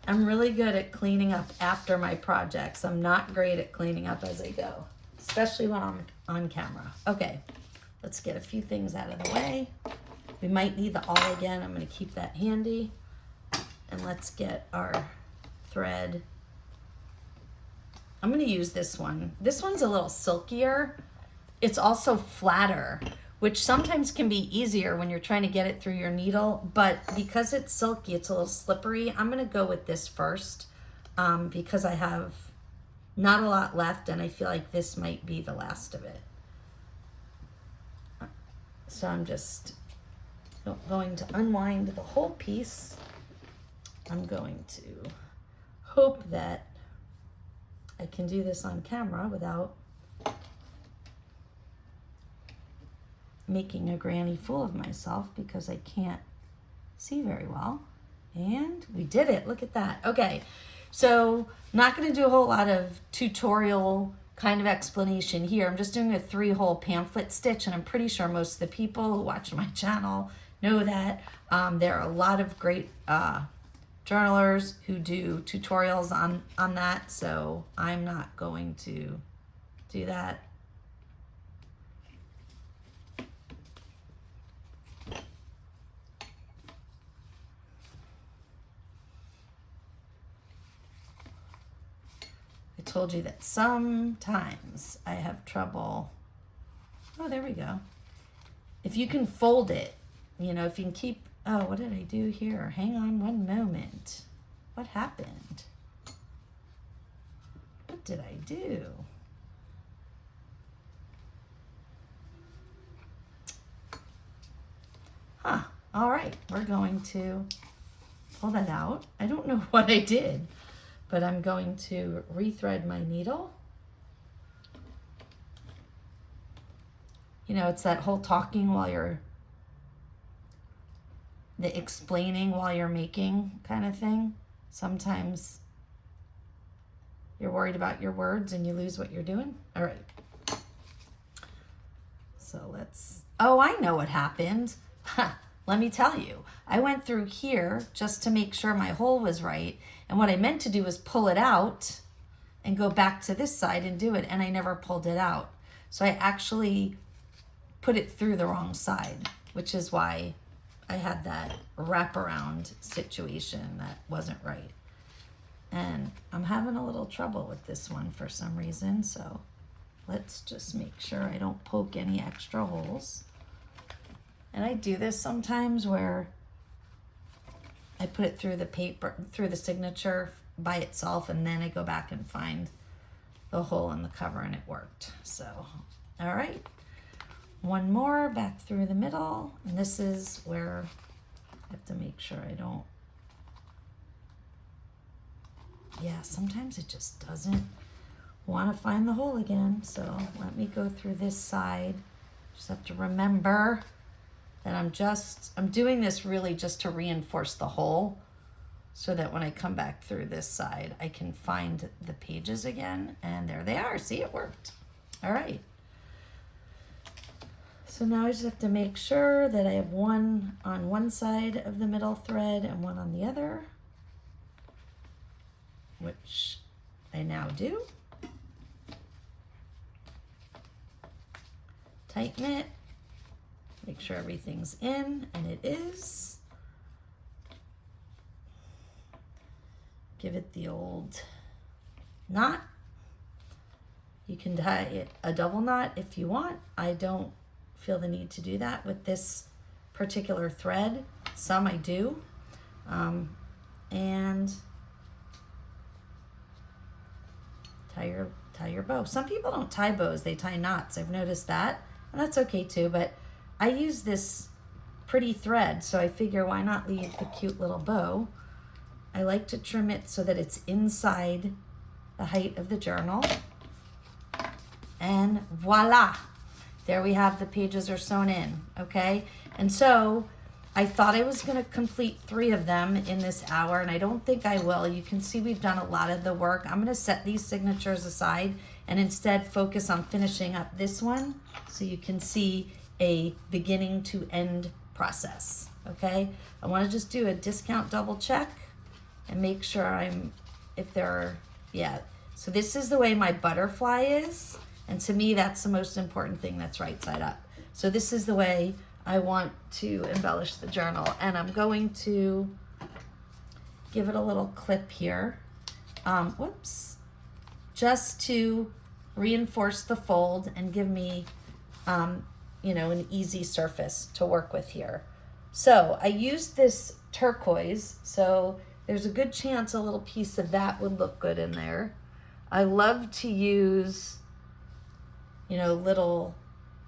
I'm really good at cleaning up after my projects. I'm not great at cleaning up as I go, especially when I'm on camera. Okay, let's get a few things out of the way. We might need the awl again. I'm gonna keep that handy. And let's get our thread. I'm gonna use this one. This one's a little silkier. It's also flatter, which sometimes can be easier when you're trying to get it through your needle, but because it's silky, it's a little slippery. I'm gonna go with this first because I have not a lot left and I feel like this might be the last of it. So I'm just going to unwind the whole piece. I'm going to hope that I can do this on camera without making a granny fool of myself, because I can't see very well. And we did it. Look at that. Okay, so not going to do a whole lot of tutorial kind of explanation here. I'm just doing a 3-hole pamphlet stitch, and I'm pretty sure most of the people who watch my channel know that. There are a lot of great journalers who do tutorials on that, so I'm not going to do that. I told you that sometimes I have trouble. Oh, there we go. If you can fold it, you know, if you can keep, oh, what did I do here? Hang on one moment. What happened? What did I do? Huh, all right, we're going to pull that out. I don't know what I did, but I'm going to rethread my needle. You know, it's that whole talking while you're, the explaining while you're making kind of thing. Sometimes you're worried about your words and you lose what you're doing. All right. So let's, oh, I know what happened. Let me tell you. I went through here just to make sure my hole was right. And what I meant to do was pull it out and go back to this side and do it. And I never pulled it out. So I actually put it through the wrong side, which is why I had that wraparound situation that wasn't right. And I'm having a little trouble with this one for some reason. So let's just make sure I don't poke any extra holes. And I do this sometimes where I put it through the paper, through the signature by itself, and then I go back and find the hole in the cover and it worked. So, all right. One more back through the middle, and this is where I have to make sure I don't, yeah, sometimes it just doesn't want to find the hole again. So let me go through this side. Just have to remember that I'm doing this really just to reinforce the hole so that when I come back through this side, I can find the pages again, and there they are. See, it worked. All right. So now I just have to make sure that I have one on one side of the middle thread and one on the other, which I now do. Tighten it, make sure everything's in, and it is. Give it the old knot. You can tie it a double knot if you want. I don't feel the need to do that with this particular thread. Some I do. And tie your bow. Some people don't tie bows, they tie knots. I've noticed that, and that's okay too, but I use this pretty thread, so I figure why not leave the cute little bow. I like to trim it so that it's inside the height of the journal. And voila, there we have the pages are sewn in, okay? And so I thought I was gonna complete 3 of them in this hour, and I don't think I will. You can see we've done a lot of the work. I'm gonna set these signatures aside and instead focus on finishing up this one so you can see a beginning to end process, okay? I wanna just do a discount double check and make sure yeah. So this is the way my butterfly is. And to me, that's the most important thing that's right side up. So this is the way I want to embellish the journal. And I'm going to give it a little clip here. Whoops. Just to reinforce the fold and give me, an easy surface to work with here. So I used this turquoise, so there's a good chance a little piece of that would look good in there. I love to use little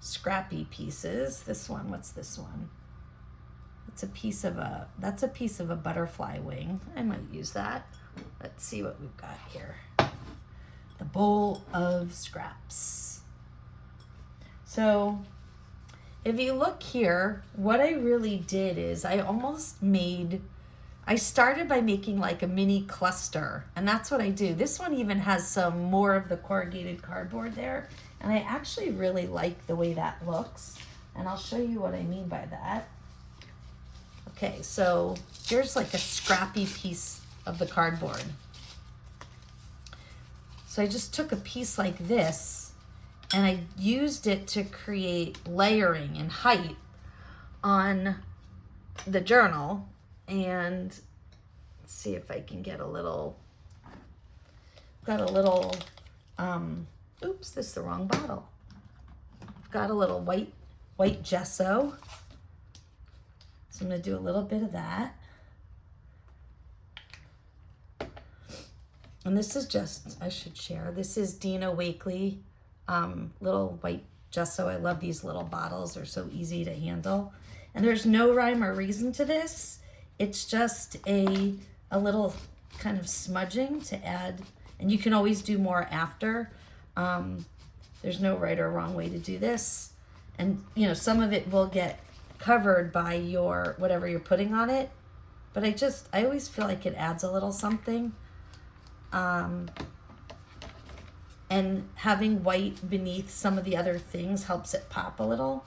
scrappy pieces. This one, what's this one? That's a piece of a butterfly wing. I might use that. Let's see what we've got here. The bowl of scraps. So if you look here, what I really did is I started by making like a mini cluster, and that's what I do. This one even has some more of the corrugated cardboard there, and I actually really like the way that looks, and I'll show you what I mean by that. Okay, so here's like a scrappy piece of the cardboard. So I just took a piece like this, and I used it to create layering and height on the journal. And let's see if I can get oops, this is the wrong bottle. Got a little white gesso. So I'm gonna do a little bit of that. And this is just, I should share, this is Dina Wakley, little white gesso. I love these little bottles. They're so easy to handle. And there's no rhyme or reason to this. It's just a little kind of smudging to add, and you can always do more after. There's no right or wrong way to do this. And some of it will get covered by whatever you're putting on it, but I always feel like it adds a little something. And having white beneath some of the other things helps it pop a little.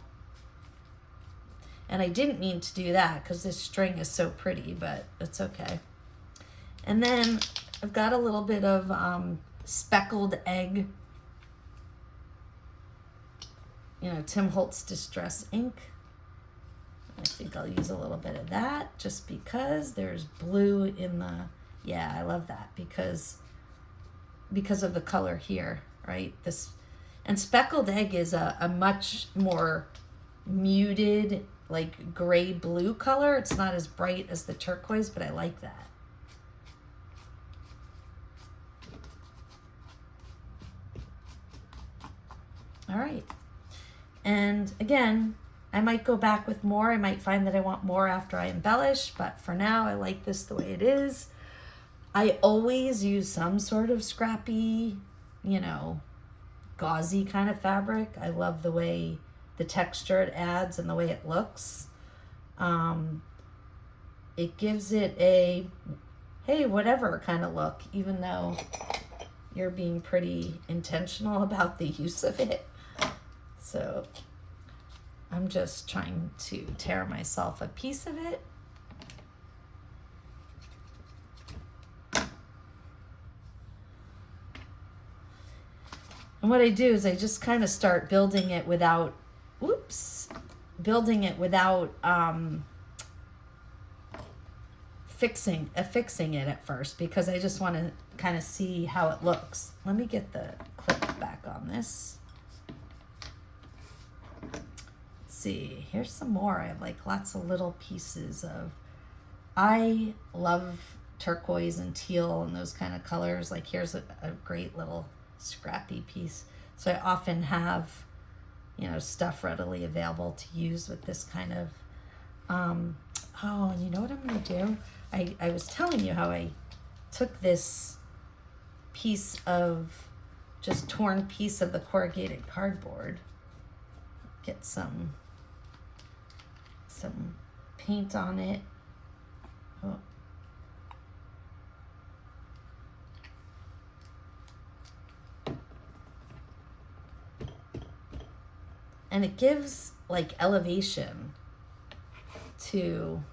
And I didn't mean to do that because this string is so pretty, but it's okay. And then I've got a little bit of speckled egg, Tim Holtz Distress ink. I think I'll use a little bit of that just because there's blue in I love that because of the color here, right? And speckled egg is a much more muted, like gray blue color. It's not as bright as the turquoise, but I like that. All right. And again, I might go back with more. I might find that I want more after I embellish, but for now, I like this the way it is. I always use some sort of scrappy, gauzy kind of fabric. I love the way the texture it adds and the way it looks. It gives it a, hey, whatever kind of look, even though you're being pretty intentional about the use of it. So I'm just trying to tear myself a piece of it. And what I do is I just kind of start building it without fixing it at first, because I just want to kind of see how it looks. Let me get the clip back on this. Let's see, here's some more. I have like lots of little pieces of, I love turquoise and teal and those kind of colors. Like here's a great little scrappy piece. So I often have you know, stuff readily available to use with this kind of, oh, and you know what I'm going to do? I was telling you how I took this piece of, just torn piece of the corrugated cardboard, get some paint on it. Oh. And it gives like elevation to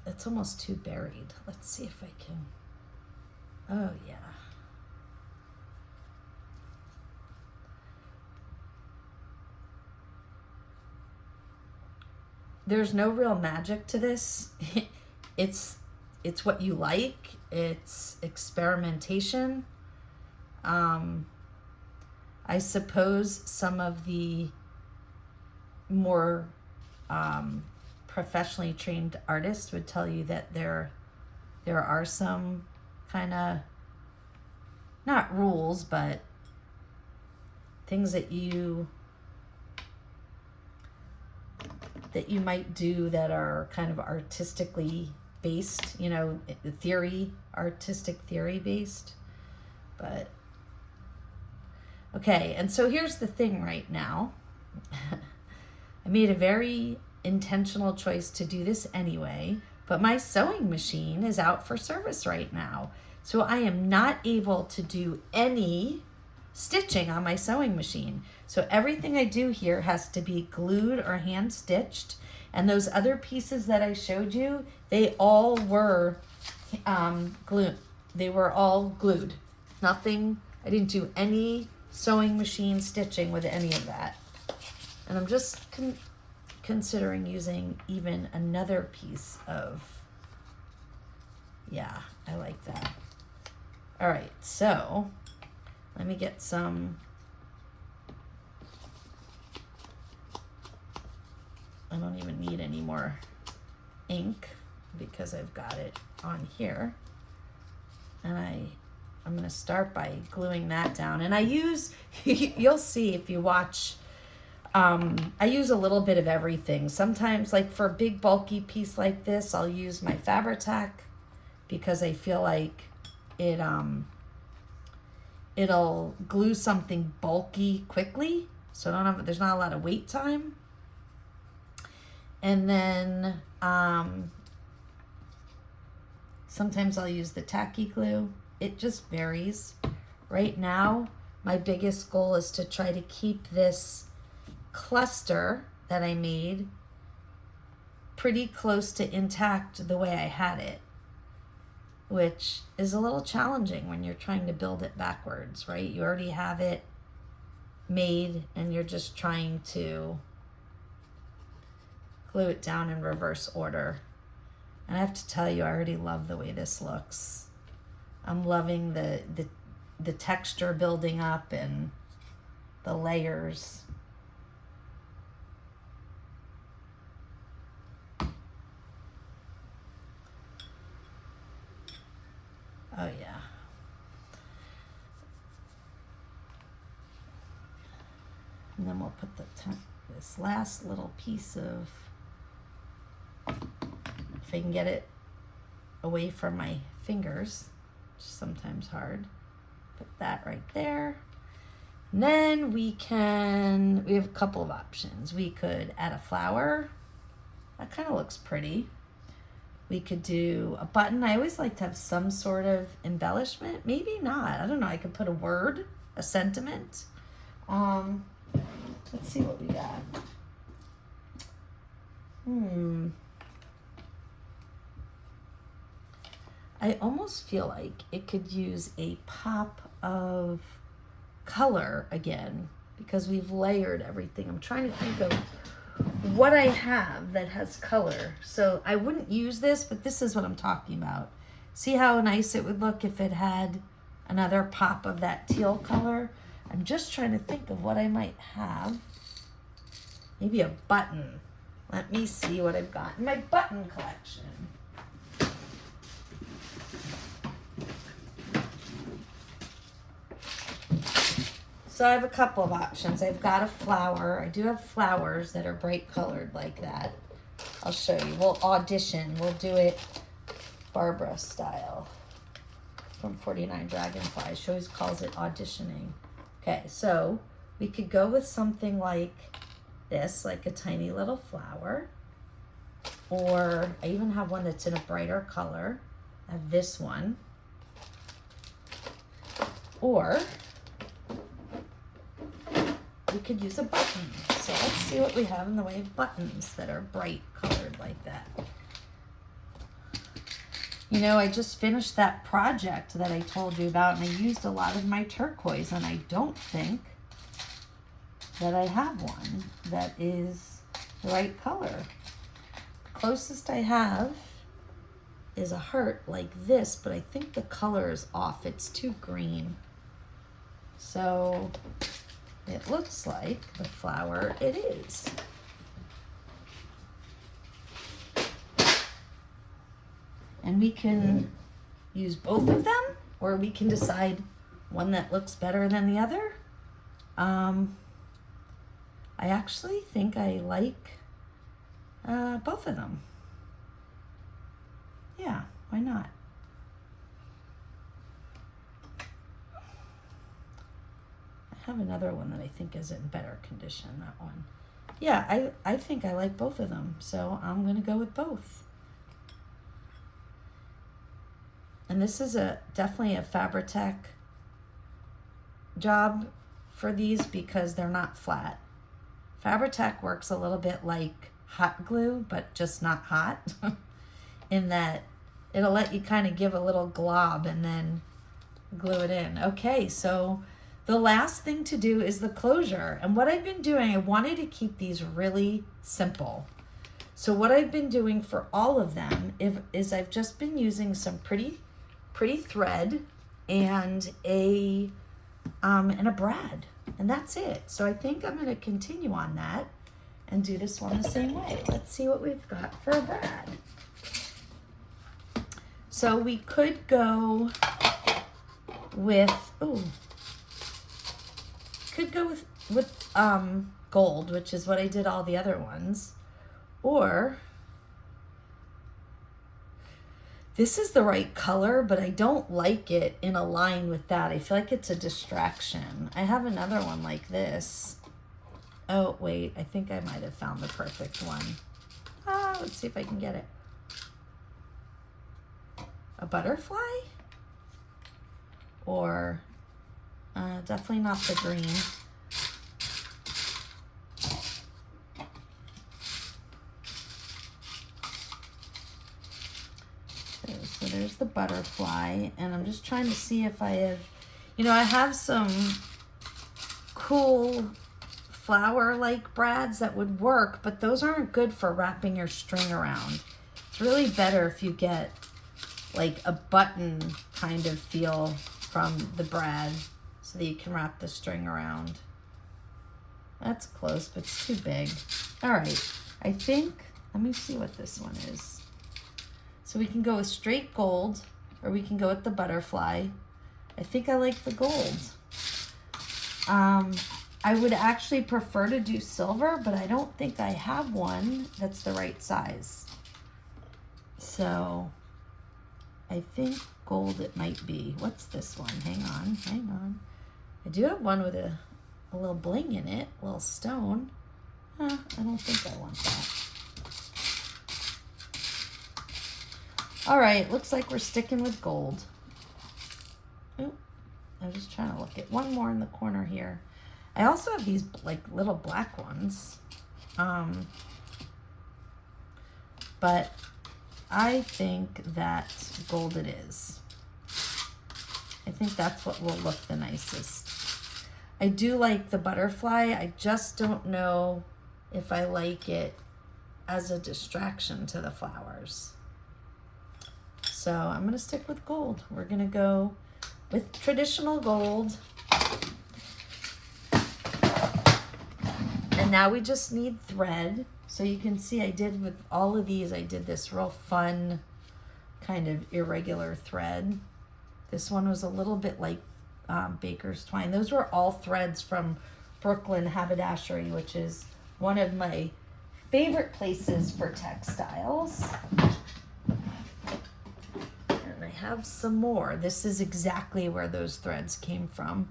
it's almost too buried. Let's see if I can. Oh yeah. There's no real magic to this. It's what you like. It's experimentation. I suppose some of the more professionally trained artists would tell you that there are some kind of, not rules, but things that you might do that are kind of artistically based, you know, artistic theory based. But okay, and so here's the thing right now. I made a very intentional choice to do this anyway, but my sewing machine is out for service right now. So I am not able to do any stitching on my sewing machine. So everything I do here has to be glued or hand stitched. And those other pieces that I showed you, they all were glued. They were all glued. Nothing, I didn't do any sewing machine stitching with any of that. And I'm just considering using even another piece of, yeah, I like that. All right, so let me get some, I don't even need any more ink because I've got it on here. And I'm going to start by gluing that down. And I use, you'll see if you watch, I use a little bit of everything. Sometimes, like for a big bulky piece like this, I'll use my Fabri-Tac because I feel like it'll glue something bulky quickly. So there's not a lot of wait time. And then sometimes I'll use the tacky glue. It just varies. Right now, my biggest goal is to try to keep this cluster that I made pretty close to intact the way I had it, which is a little challenging when you're trying to build it backwards, right? You already have it made and you're just trying to glue it down in reverse order. And I have to tell you, I already love the way this looks. I'm loving the texture building up and the layers. Oh yeah. And then we'll put this last little piece of, if I can get it away from my fingers, which is sometimes hard, put that right there. And then we have a couple of options. We could add a flower. That kind of looks pretty. We could do a button. I always like to have some sort of embellishment. Maybe not. I don't know. I could put a word, a sentiment. Let's see what we got. I almost feel like it could use a pop of color again because we've layered everything. I'm trying to think of what I have that has color. So I wouldn't use this, but this is what I'm talking about. See how nice it would look if it had another pop of that teal color? I'm just trying to think of what I might have. Maybe a button. Let me see what I've got in my button collection. So I have a couple of options. I've got a flower. I do have flowers that are bright colored like that. I'll show you. We'll audition. We'll do it Barbara style from 49 Dragonflies. She always calls it auditioning. Okay, so we could go with something like this, like a tiny little flower. Or I even have one that's in a brighter color. I have this one. Or we could use a button. So let's see what we have in the way of buttons that are bright colored like that. You know, I just finished that project that I told you about, and I used a lot of my turquoise, and I don't think that I have one that is the right color. The closest I have is a heart like this, but I think the color is off. It's too green. So it looks like the flower it is. And we can use both of them, or we can decide one that looks better than the other. I actually think I like both of them. Yeah, why not? I have another one that I think is in better condition, that one. Yeah, I think I like both of them, so I'm going to go with both. And this is definitely a Fabri-Tac job for these because they're not flat. Fabri-Tac works a little bit like hot glue, but just not hot, in that it'll let you kind of give a little glob and then glue it in. Okay, so the last thing to do is the closure. And what I've been doing, I wanted to keep these really simple. So what I've been doing for all of them is I've just been using some pretty thread and a brad, and that's it. So I think I'm going to continue on that and do this one the same way. Let's see what we've got for a brad. So we could go with gold, which is what I did all the other ones, or this is the right color, but I don't like it in a line with that. I feel like it's a distraction. I have another one like this. Oh, wait, I think I might have found the perfect one. Let's see if I can get it. A butterfly? Or definitely not the green. So there's the butterfly, and I'm just trying to see if I have, I have some cool flower-like brads that would work, but those aren't good for wrapping your string around. It's really better if you get like a button kind of feel from the brad so that you can wrap the string around. That's close, but it's too big. All right, I think, let me see what this one is. So we can go with straight gold, or we can go with the butterfly. I think I like the gold. I would actually prefer to do silver, but I don't think I have one that's the right size. So I think gold it might be. What's this one? Hang on. I do have one with a little bling in it, a little stone. I don't think I want that. All right, looks like we're sticking with gold. Ooh, I'm just trying to look at one more in the corner here. I also have these like little black ones. But I think that gold it is. I think that's what will look the nicest. I do like the butterfly. I just don't know if I like it as a distraction to the flowers. So I'm going to stick with gold. We're going to go with traditional gold. And now we just need thread. So you can see I did with all of these, I did this real fun kind of irregular thread. This one was a little bit like baker's twine. Those were all threads from Brooklyn Haberdashery, which is one of my favorite places for textiles. And I have some more. This is exactly where those threads came from.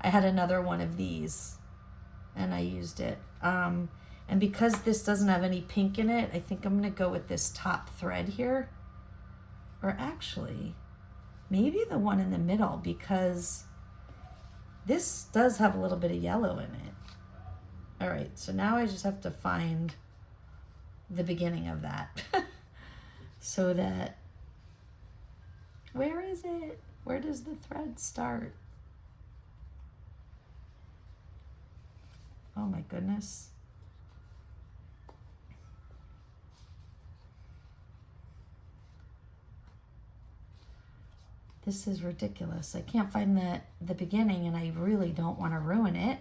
I had another one of these and I used it. And because this doesn't have any pink in it, I think I'm gonna go with this top thread here. Or actually, maybe the one in the middle, because this does have a little bit of yellow in it. All right, so now I just have to find the beginning of that. So that, where is it? Where does the thread start? Oh my goodness. This is ridiculous. I can't find the beginning and I really don't want to ruin it.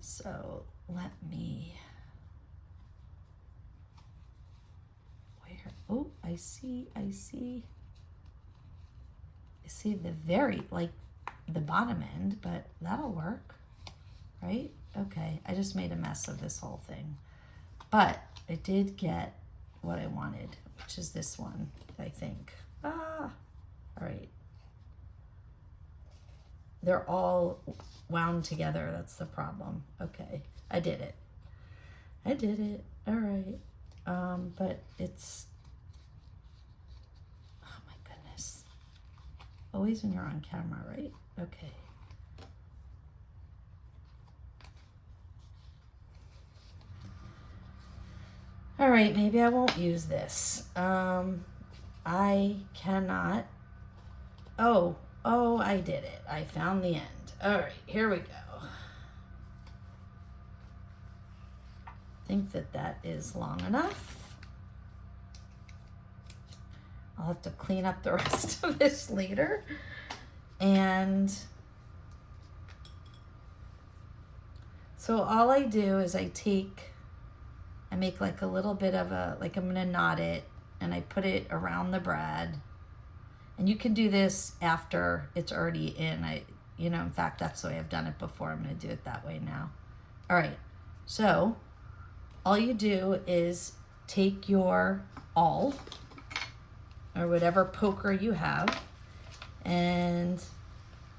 So let me, where, oh, I see the very, like the bottom end, but that'll work, right? Okay, I just made a mess of this whole thing. But I did get what I wanted, which is this one, I think. All right. They're all wound together. That's the problem. Okay, I did it. All right. But it's, oh my goodness. Always when you're on camera, right? Okay. All right, maybe I won't use this. I cannot. Oh, I did it. I found the end. All right, here we go. I think that is long enough. I'll have to clean up the rest of this later. And so all I do is I make like a little bit of a, like I'm gonna knot it and I put it around the brad. And you can do this after it's already in. In fact, that's the way I've done it before. I'm gonna do it that way now. All right, so all you do is take your awl or whatever poker you have and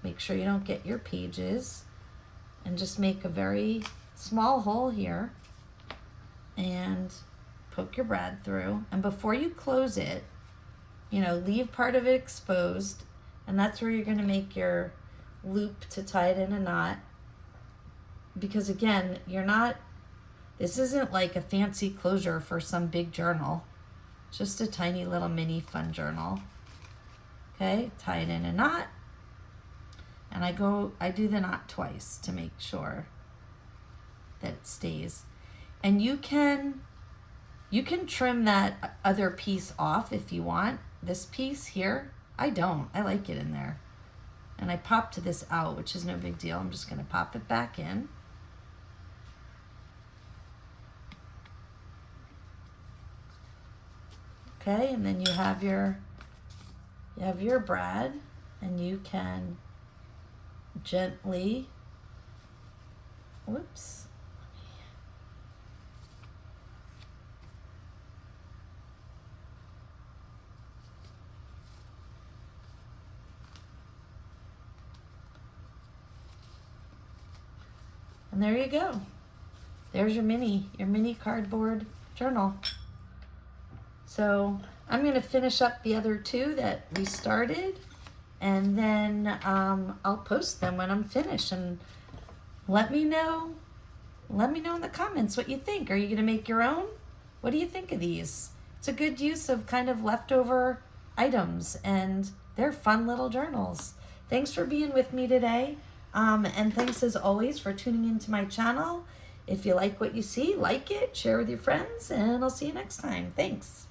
make sure you don't get your pages and just make a very small hole here and poke your brad through. And before you close it, leave part of it exposed, and that's where you're going to make your loop to tie it in a knot. Because again, this isn't like a fancy closure for some big journal, just a tiny little mini fun journal. Okay, tie it in a knot, and I do the knot twice to make sure that it stays. And you can trim that other piece off if you want. This piece here, I don't. I like it in there. And I popped this out, which is no big deal. I'm just going to pop it back in. Okay, and then you have your brad, and you can gently, whoops. And there you go. There's your mini cardboard journal. So I'm going to finish up the other two that we started, and then I'll post them when I'm finished. And let me know in the comments what you think. Are you going to make your own? What do you think of these? It's a good use of kind of leftover items, and they're fun little journals. Thanks for being with me today. And thanks as always for tuning into my channel. If you like what you see, like it, share with your friends, and I'll see you next time. Thanks.